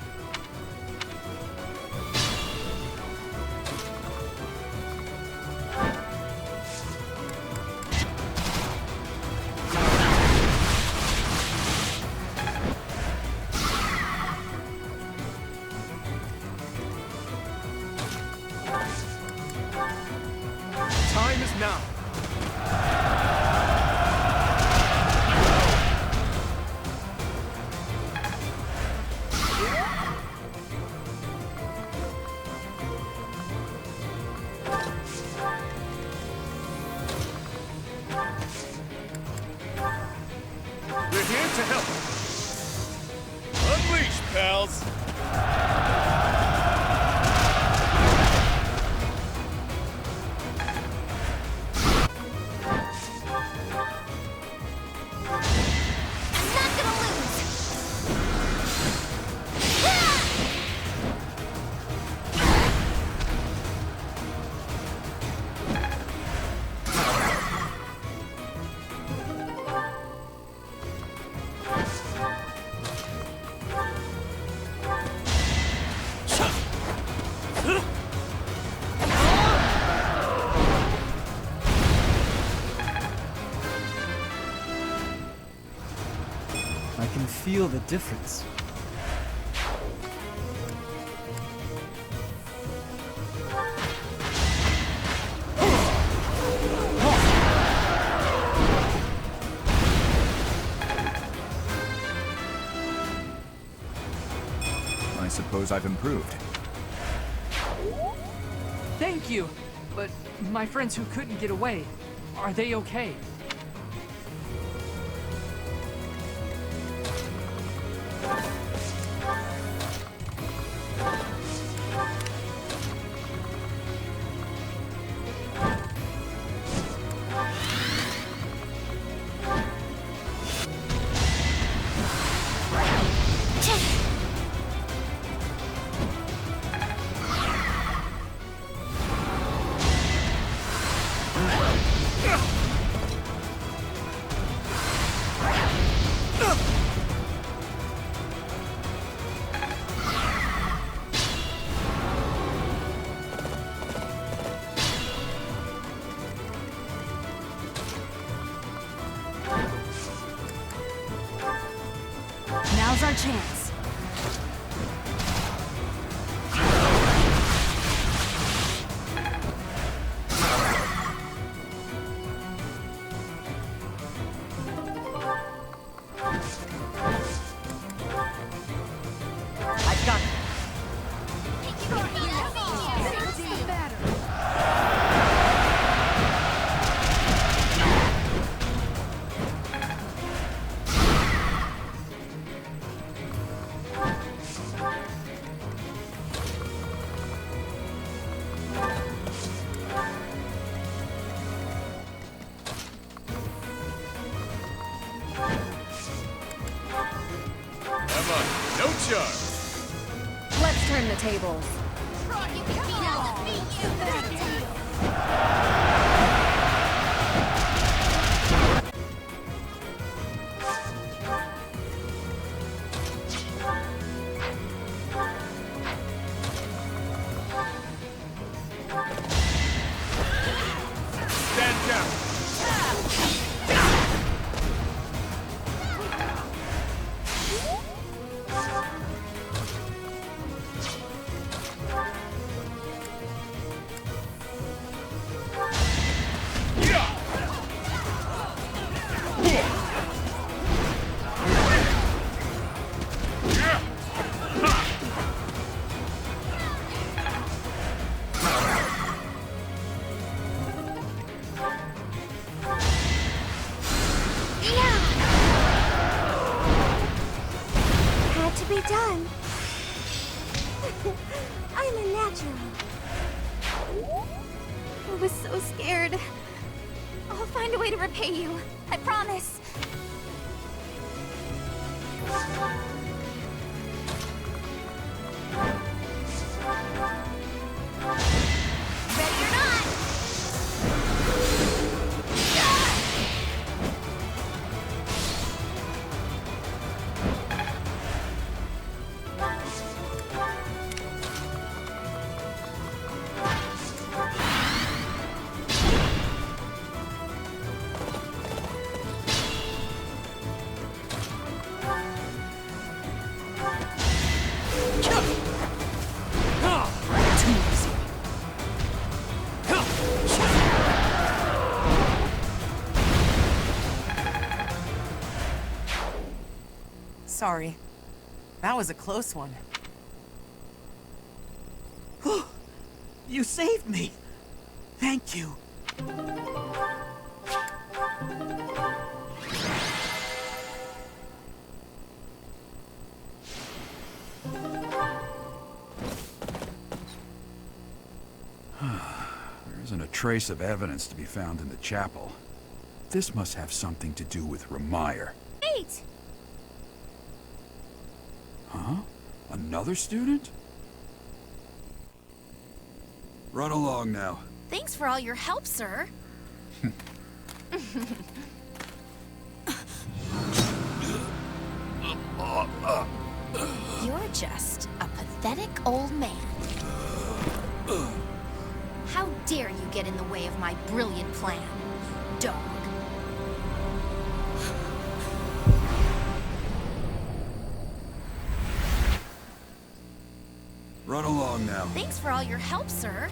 Time is now. We're here to help. Unleash, pals. I'm not gonna lose! I can feel the difference. I suppose I've improved. Thank you. But my friends who couldn't get away, are they okay? Now's our chance. turn the tables. Stand down. Had to be done. I'm a natural. I was so scared. I'll find a way to repay you. I promise. Ready or not? Sorry. That was a close one. You saved me! Thank you. There isn't a trace of evidence to be found in the chapel. This must have something to do with Ramire. Wait! Huh? Another student? Run along now. Thanks for all your help, sir. You're just a pathetic old man. How dare you get in the way of my brilliant plan, dog? Run along now. Thanks for all your help, sir.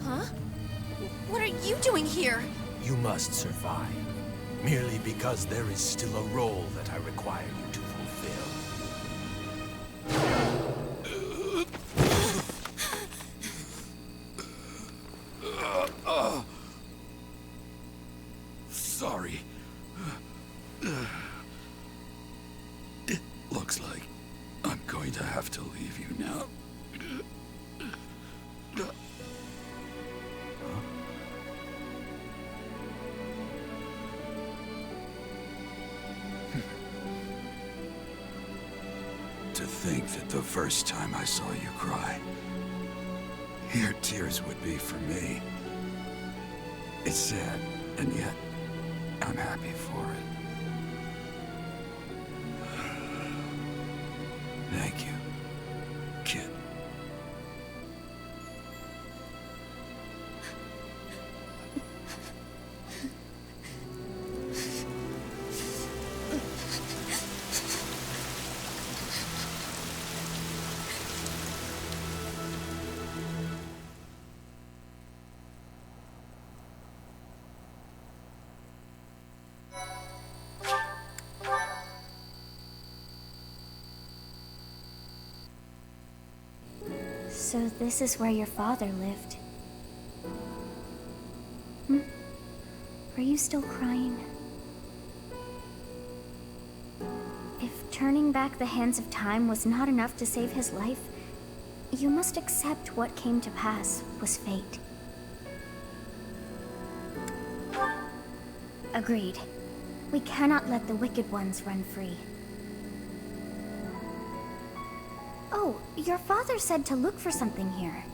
Huh? What are you doing here? You must survive, merely because there is still a role that I require you to fulfill. Sorry. It looks like I'm going to have to leave you now. To think that the first time I saw you cry, your tears would be for me. It's sad, and yet I'm happy for it. Thank you, kid. So this is where your father lived. Are you still crying? If turning back the hands of time was not enough to save his life, You must accept what came to pass was fate. Agreed. We cannot let the wicked ones run free. Oh, your father said to look for something here.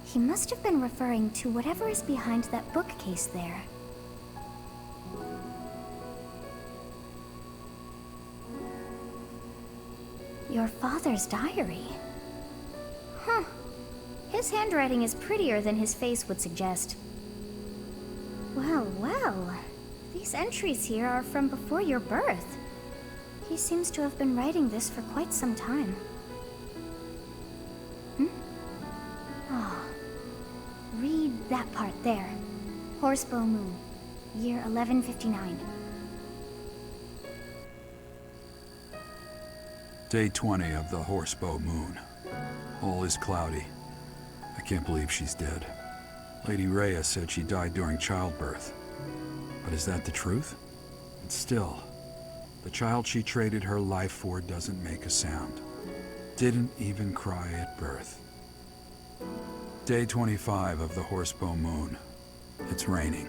He must have been referring to whatever is behind that bookcase there. Your father's diary. Huh. His handwriting is prettier than his face would suggest. Well, well. These entries here are from before your birth. He seems to have been writing this for quite some time. Oh. Read that part there. Horsebow Moon, year 1159. Day 20 of the Horsebow Moon. All is cloudy. I can't believe she's dead. Lady Rhea said she died during childbirth. But is that the truth? And still, the child she traded her life for doesn't make a sound. Didn't even cry at birth. Day 25 of the Horsebow Moon. It's raining.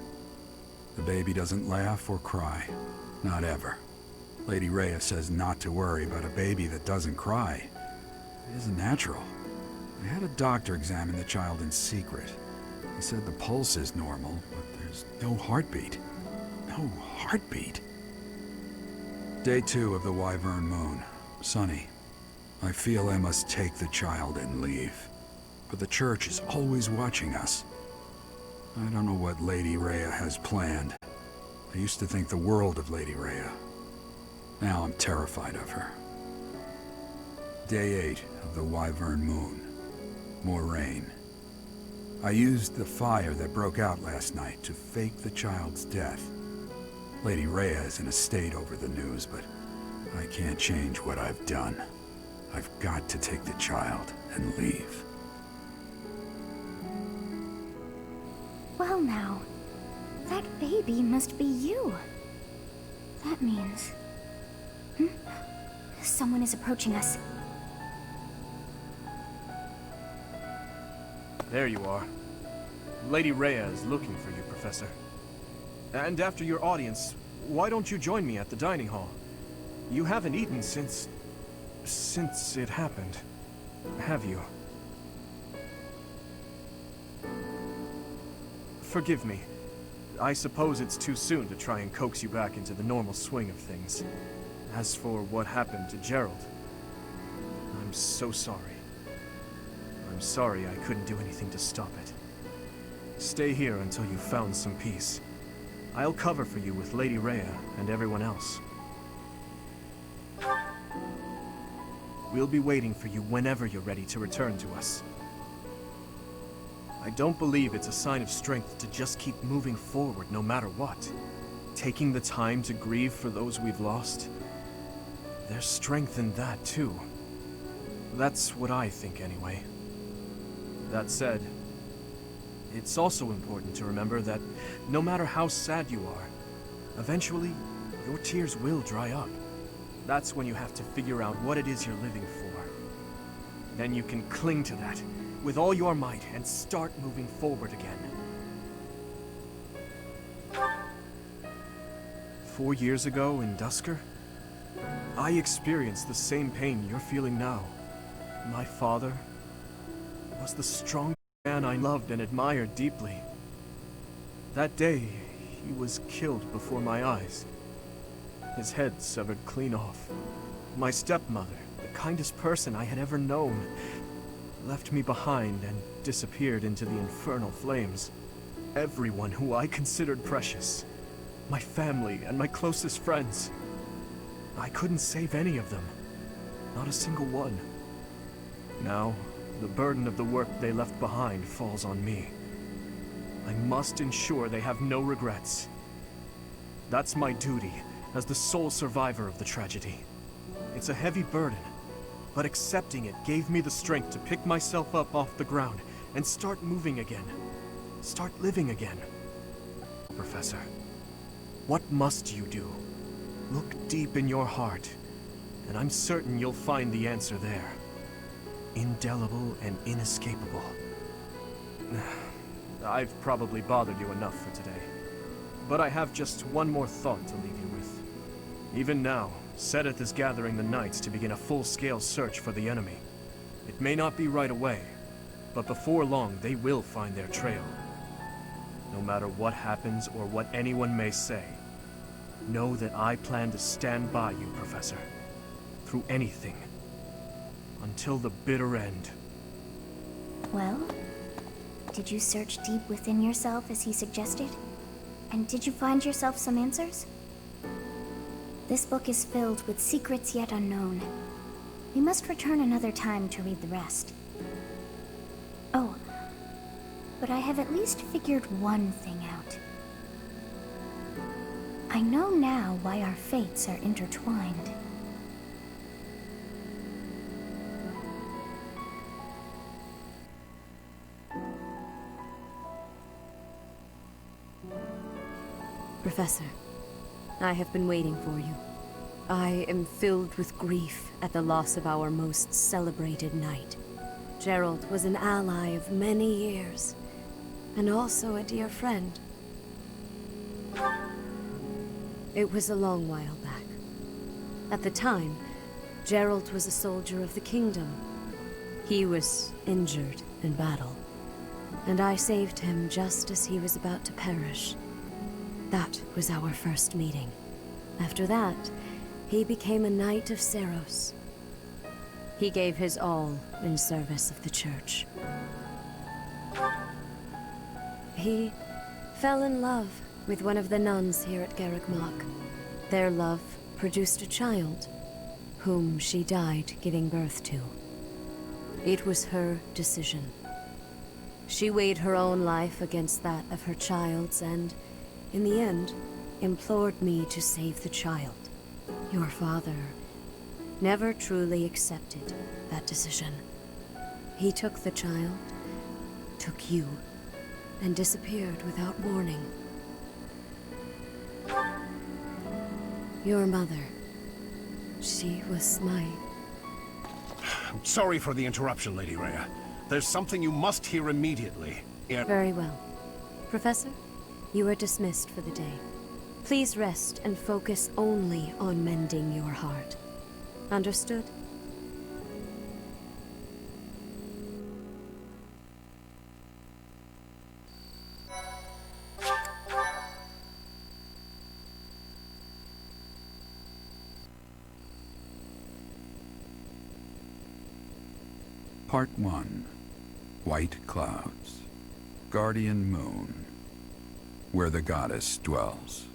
The baby doesn't laugh or cry. Not ever. Lady Rhea says not to worry about a baby that doesn't cry. It isn't natural. I had a doctor examine the child in secret. He said the pulse is normal, but there's no heartbeat. No heartbeat. Day 2 of the Wyvern Moon. Sunny. I feel I must take the child and leave. But the church is always watching us. I don't know what Lady Rhea has planned. I used to think the world of Lady Rhea. Now I'm terrified of her. Day 8 of the Wyvern Moon. More rain. I used the fire that broke out last night to fake the child's death. Lady Rhea is in a state over the news, but I can't change what I've done. I've got to take the child and leave. Well now, that baby must be you. That means... Someone is approaching us. There you are. Lady Rhea is looking for you, Professor. And after your audience, why don't you join me at the dining hall? You haven't eaten since it happened, have you? Forgive me. I suppose it's too soon to try and coax you back into the normal swing of things. As for what happened to Gerald, I'm so sorry. I'm sorry I couldn't do anything to stop it. Stay here until you've found some peace. I'll cover for you with Lady Rhea and everyone else. We'll be waiting for you whenever you're ready to return to us. I don't believe it's a sign of strength to just keep moving forward no matter what. Taking the time to grieve for those we've lost. There's strength in that too. That's what I think anyway. That said, it's also important to remember that no matter how sad you are, eventually your tears will dry up. That's when you have to figure out what it is you're living for. Then you can cling to that with all your might and start moving forward again. 4 years ago in Dusker, I experienced the same pain you're feeling now. My father was the strong man I loved and admired deeply. That day, he was killed before my eyes. His head severed clean off. My stepmother, the kindest person I had ever known, left me behind and disappeared into the infernal flames. Everyone who I considered precious, my family and my closest friends, I couldn't save any of them. Not a single one. Now, the burden of the work they left behind falls on me. I must ensure they have no regrets. That's my duty as the sole survivor of the tragedy. It's a heavy burden, but accepting it gave me the strength to pick myself up off the ground and start moving again. Start living again. Professor, what must you do? Look deep in your heart, and I'm certain you'll find the answer there. indelible and inescapable. I've probably bothered you enough for today, but I have just one more thought to leave you with. Even now, Seteth is gathering the knights to begin a full-scale search for the enemy. It may not be right away, but before long they will find their trail. No matter what happens or what anyone may say, know that I plan to stand by you, Professor. Through anything. Until the bitter end. Well, did you search deep within yourself as he suggested? And did you find yourself some answers? This book is filled with secrets yet unknown. We must return another time to read the rest. Oh, but I have at least figured one thing out. I know now why our fates are intertwined. Professor, I have been waiting for you. I am filled with grief at the loss of our most celebrated knight. Gerald was an ally of many years, and also a dear friend. It was a long while back. At the time, Gerald was a soldier of the kingdom. He was injured in battle, and I saved him just as he was about to perish. That was our first meeting. After that, he became a knight of Seros. He gave his all in service of the church. He fell in love with one of the nuns here at Garreg-Mach. Their love produced a child, whom she died giving birth to. It was her decision. She weighed her own life against that of her child's and, in the end, implored me to save the child. Your father never truly accepted that decision. He took the child, took you, and disappeared without warning. Your mother, she was my... I'm sorry for the interruption, Lady Rhea. There's something you must hear immediately. Very well. Professor, you are dismissed for the day. Please rest and focus only on mending your heart. Understood? Part 1. White Clouds. Guardian Moon. Where the goddess dwells.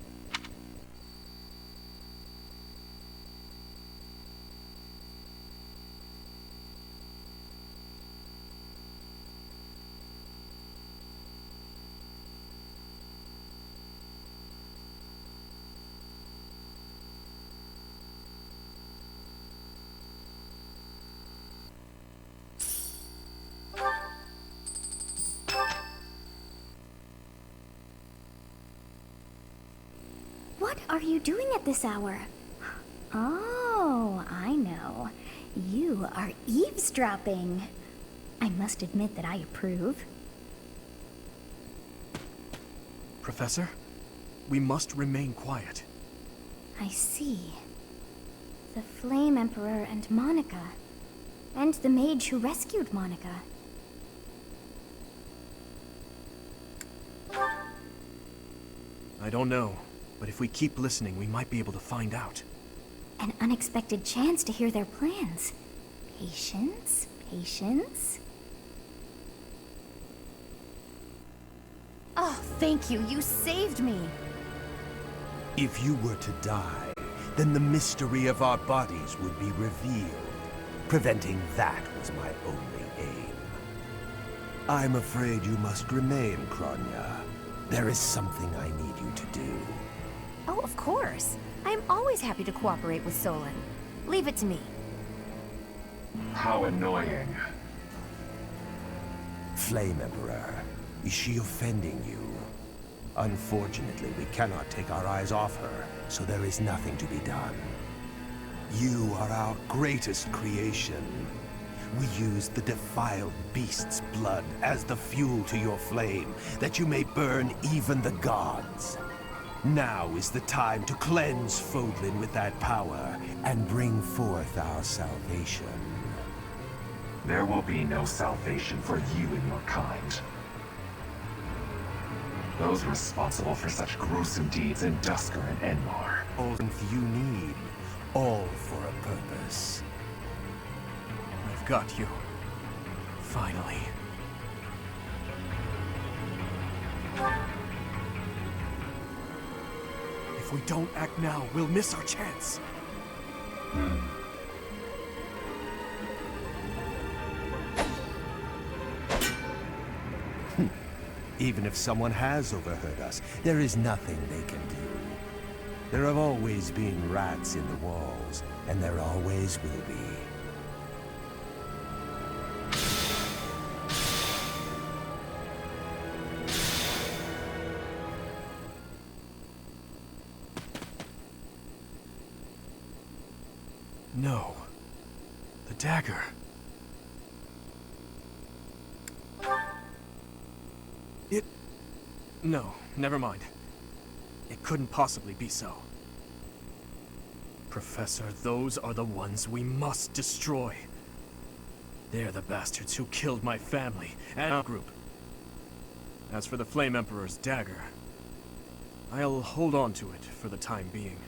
What are you doing at this hour? Oh, I know. You are eavesdropping. I must admit that I approve. Professor, we must remain quiet. I see. The Flame Emperor and Monica. And the mage who rescued Monica. I don't know, but if we keep listening, we might be able to find out. An unexpected chance to hear their plans. Patience, patience. Oh, thank you. You saved me. If you were to die, then the mystery of our bodies would be revealed. Preventing that was my only aim. I'm afraid you must remain, Kronya. There is something I need you to do. Oh, of course. I am always happy to cooperate with Solon. Leave it to me. How annoying. Flame Emperor, is she offending you? Unfortunately, we cannot take our eyes off her, so there is nothing to be done. You are our greatest creation. we used the defiled beast's blood as the fuel to your flame, that you may burn even the gods. Now is the time to cleanse Fodlan with that power and bring forth our salvation. There will be no salvation for you and your kind. Those responsible for such gruesome deeds in Dusker and Enmar. All you need, all for a purpose. I've got you. Finally. If we don't act now, we'll miss our chance. Even if someone has overheard us, there is nothing they can do. There have always been rats in the walls, and there always will be. No. The dagger. No, never mind. It couldn't possibly be so. Professor, those are the ones we must destroy. They're the bastards who killed my family and our group. As for the Flame Emperor's dagger, I'll hold on to it for the time being.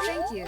Thank you.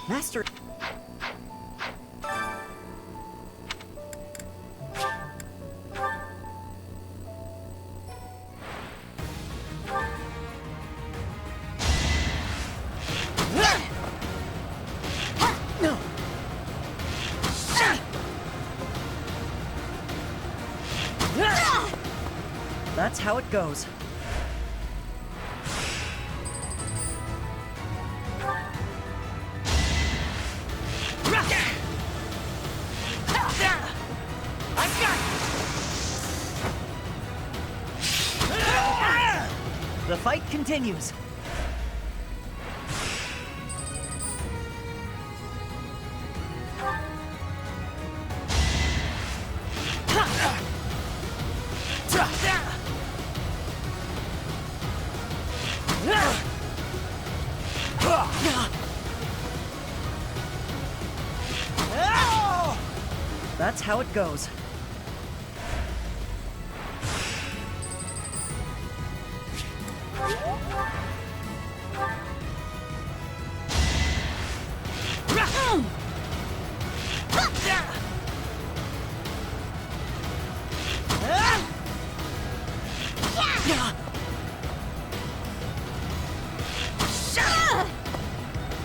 Master... No! That's how it goes. The fight continues. That's how it goes.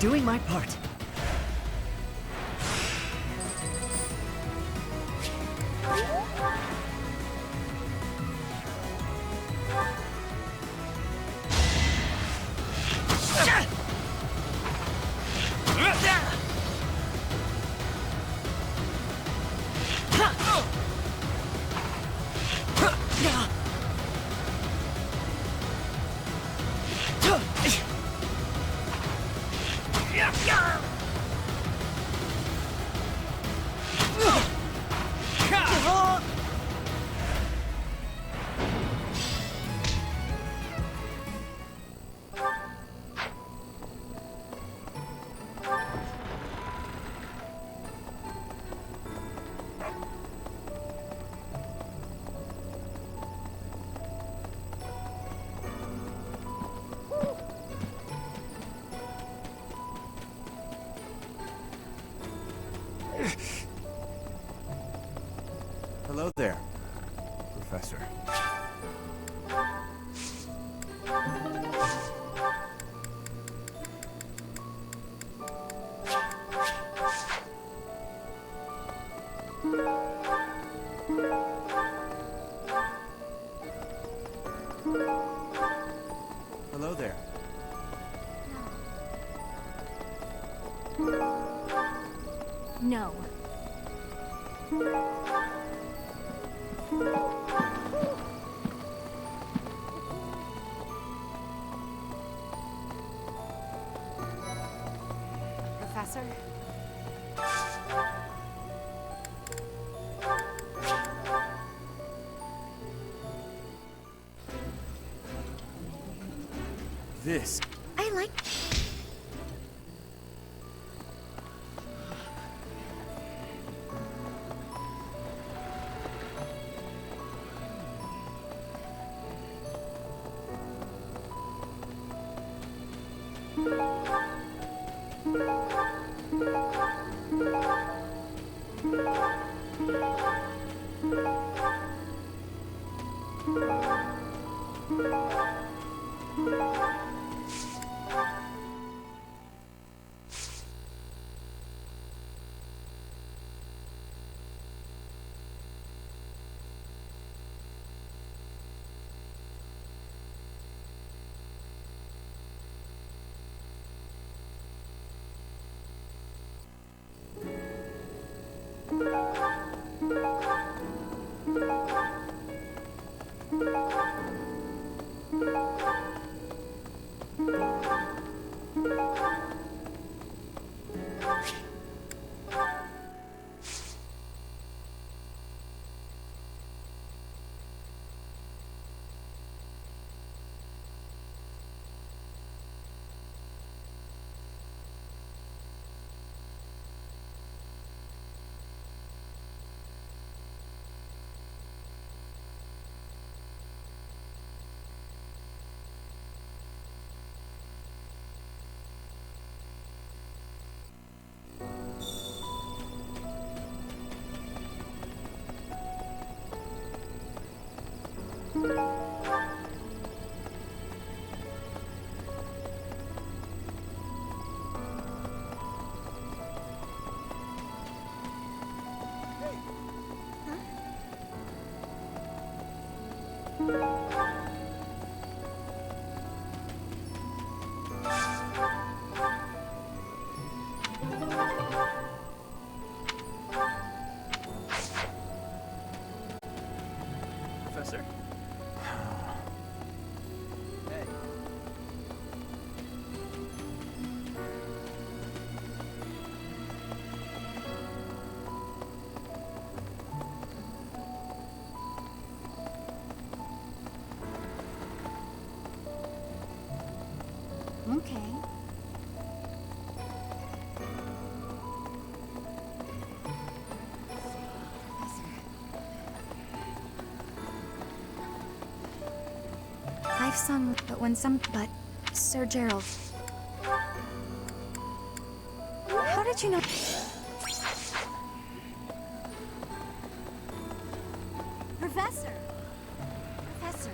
Doing my part. Hello there, Professor. Hello there. No. Professor? This. I like... Professor? Hey. Okay. I've sung, but Sir Gerald. How did you know? Professor! Professor!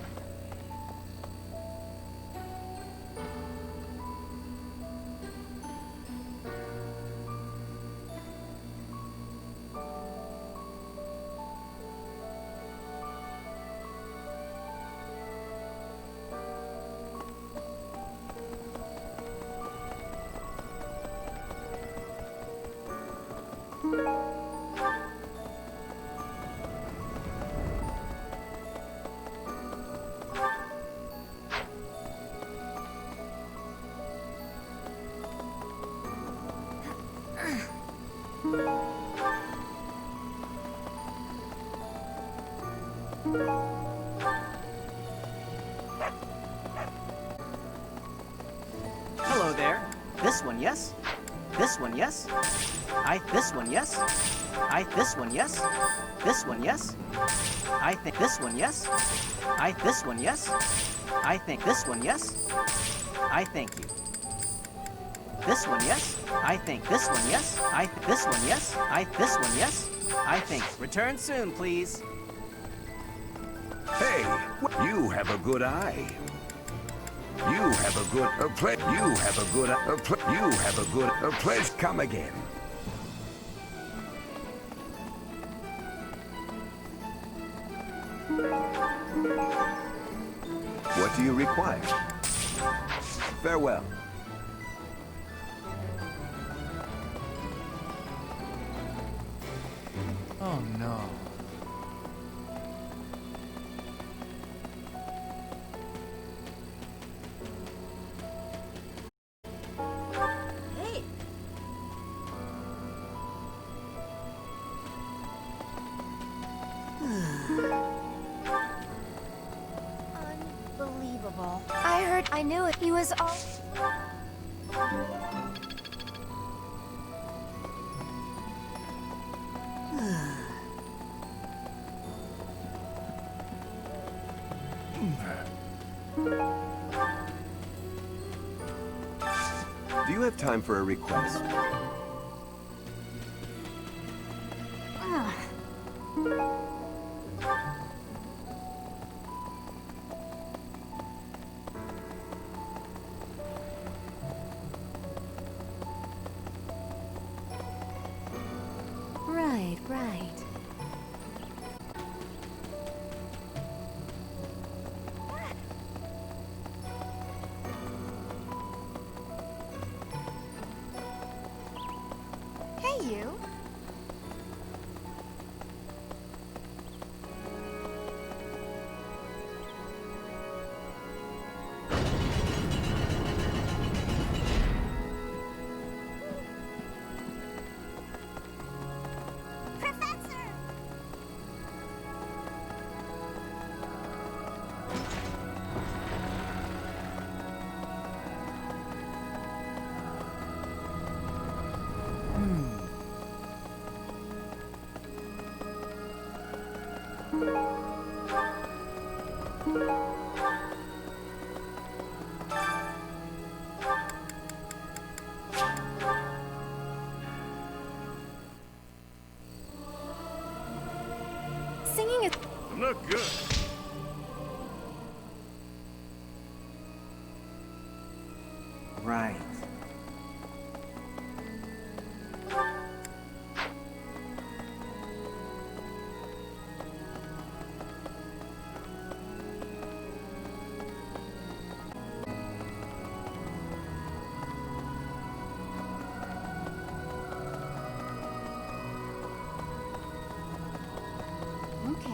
Hello there. This one, yes? This one, yes? This one, yes? This one, yes? This one, yes? I think this one, yes? This one, yes? I think this one, yes? I thank you. this one, yes. I think this one, yes. This one, yes. This one, yes. I think. Return soon, please. Hey, you have a good eye. You have a good you have a good you have a good pledge. Come again. What do you require? Farewell. Oh no. Hey. Unbelievable. I heard. I knew it. He was all. Do you have time for a request? Right, right. Hey, you. Singing is. I'm not good. Right. Okay.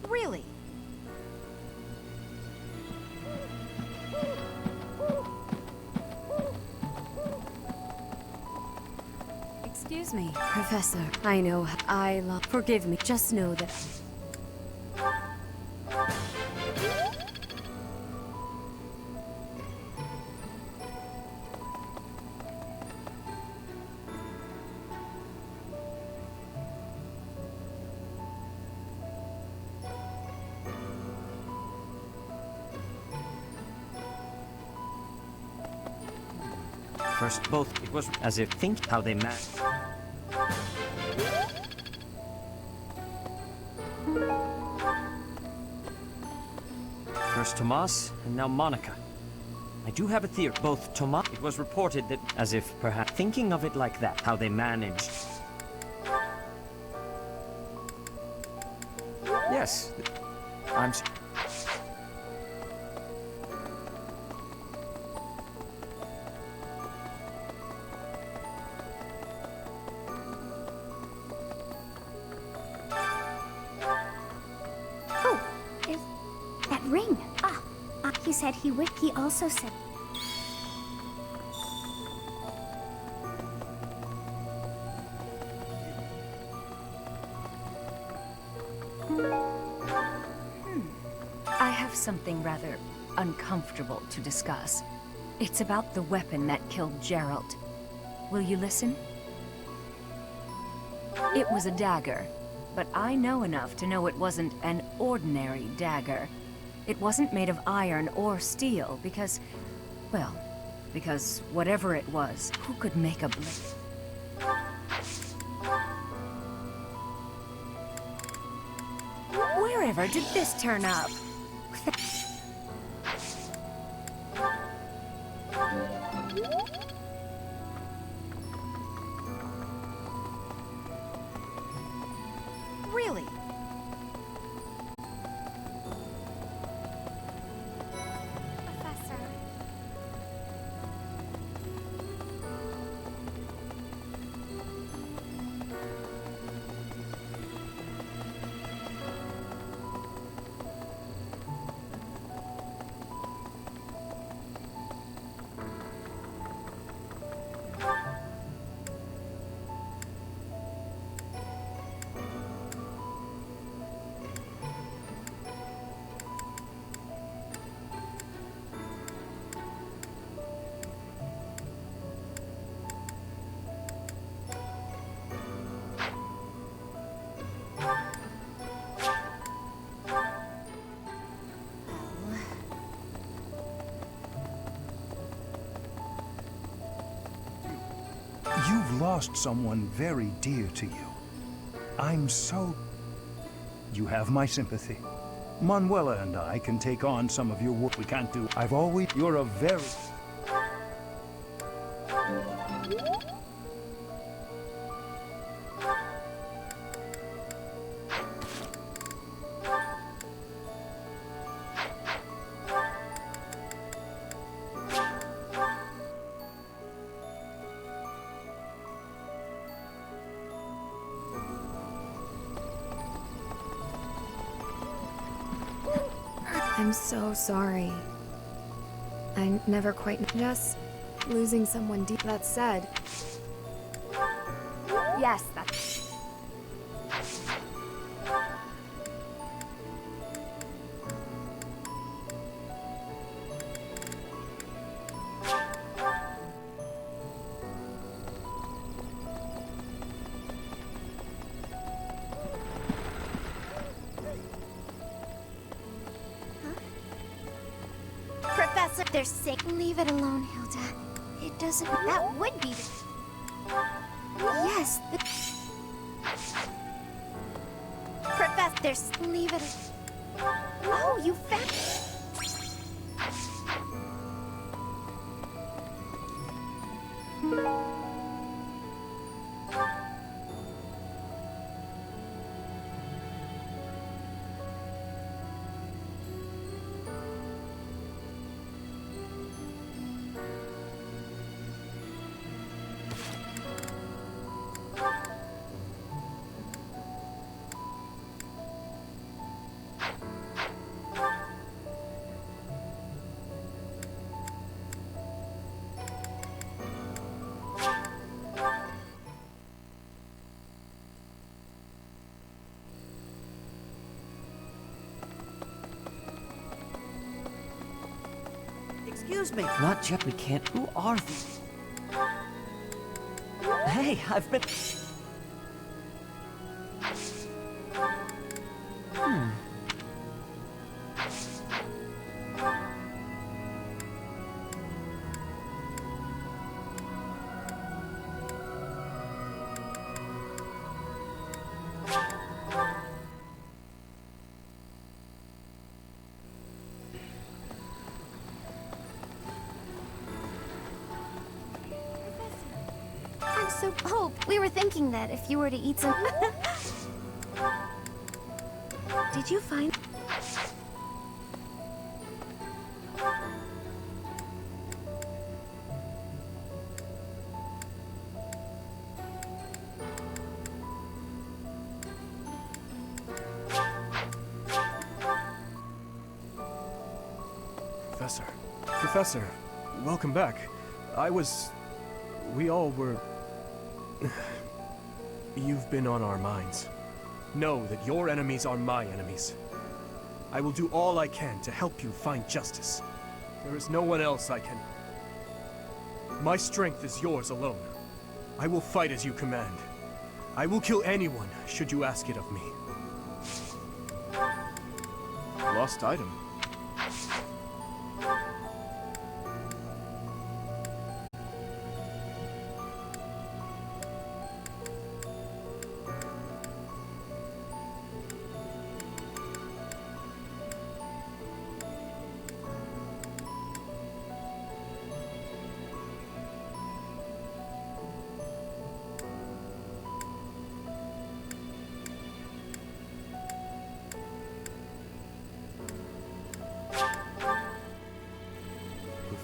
Really? Excuse me, Professor. I know I love. Forgive me. Just know that. First, both. It was as if think how they met. First Tomas, and now Monica. I do have a theory. Both Tomas. It was reported that, as if perhaps thinking of it like that, how they managed. Yes, I'm. Oh, is that ring? He said he would. He also said. I have something rather uncomfortable to discuss. It's about the weapon that killed Gerald. Will you listen? It was a dagger, but I know enough to know it wasn't an ordinary dagger. It wasn't made of iron or steel because, well, because whatever it was, who could make a blade? Wherever did this turn up? Really? Professor. You've lost someone very dear to you. I'm so... You have my sympathy. Manuela and I can take on some of your work we can't do. I've always... You're a very... I'm so sorry. I never quite... Just losing someone deep. That said... Yes, that's... Professor, they're sick. Leave it alone, Hilda. It doesn't... That would be the... Yes, the... Professor, leave it... Oh, you found... Excuse me. Not just we can't. Who are these? Hey, I've been... I'm so... Oh, we were thinking that if you were to eat some... Did you find... Professor, welcome back. We all were... You've been on our minds. Know that your enemies are my enemies. I will do all I can to help you find justice. There is no one else I can... My strength is yours alone. I will fight as you command. I will kill anyone, should you ask it of me. Lost item.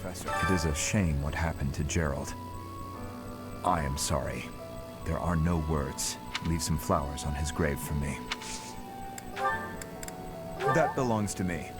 Professor, it is a shame what happened to Gerald. I am sorry. There are no words. Leave some flowers on his grave for me. That belongs to me.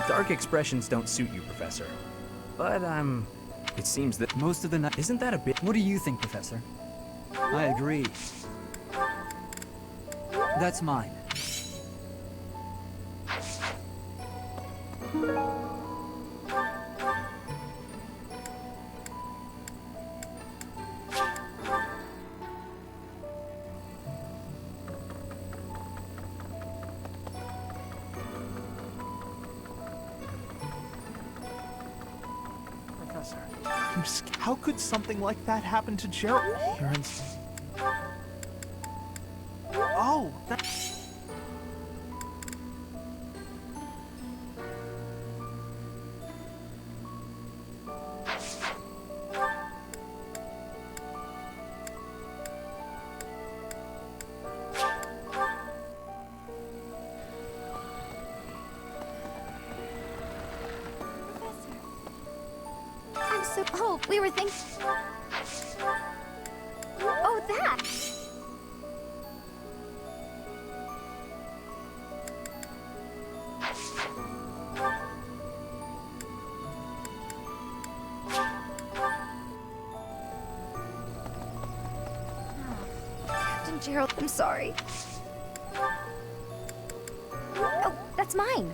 Dark expressions don't suit you, Professor. But, it seems that most of the night... Isn't that a bit... What do you think, Professor? I agree. That's mine. How could something like that happen to Gerald? Oh, that... Oh, we were thinking... Oh, that! Captain Gerald, I'm sorry. Oh, that's mine.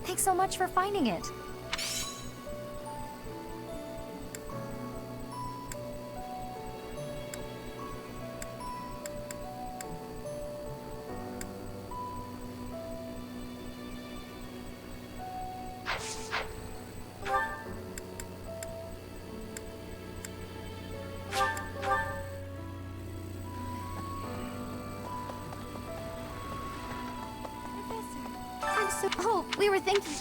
Thanks so much for finding it. Oh, we were thinking...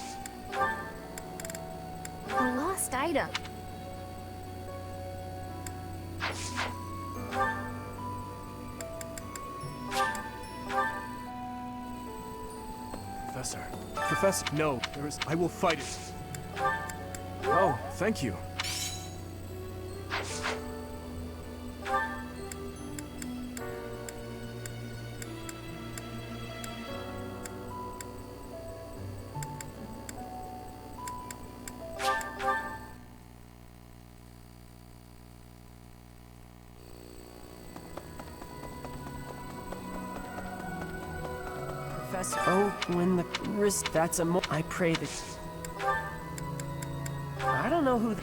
A lost item. Professor. Professor, no. There is... I will fight it. Oh, thank you. Oh, when the wrist, that's a mo- I pray that... I don't know who...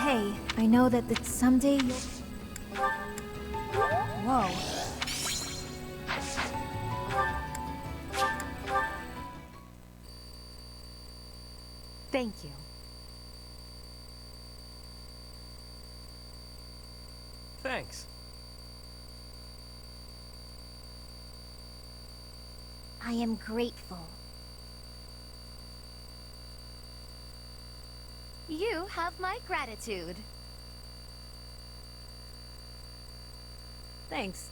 Hey, I know that someday you'll... Thank you. Thanks. I am grateful. You have my gratitude. Thanks.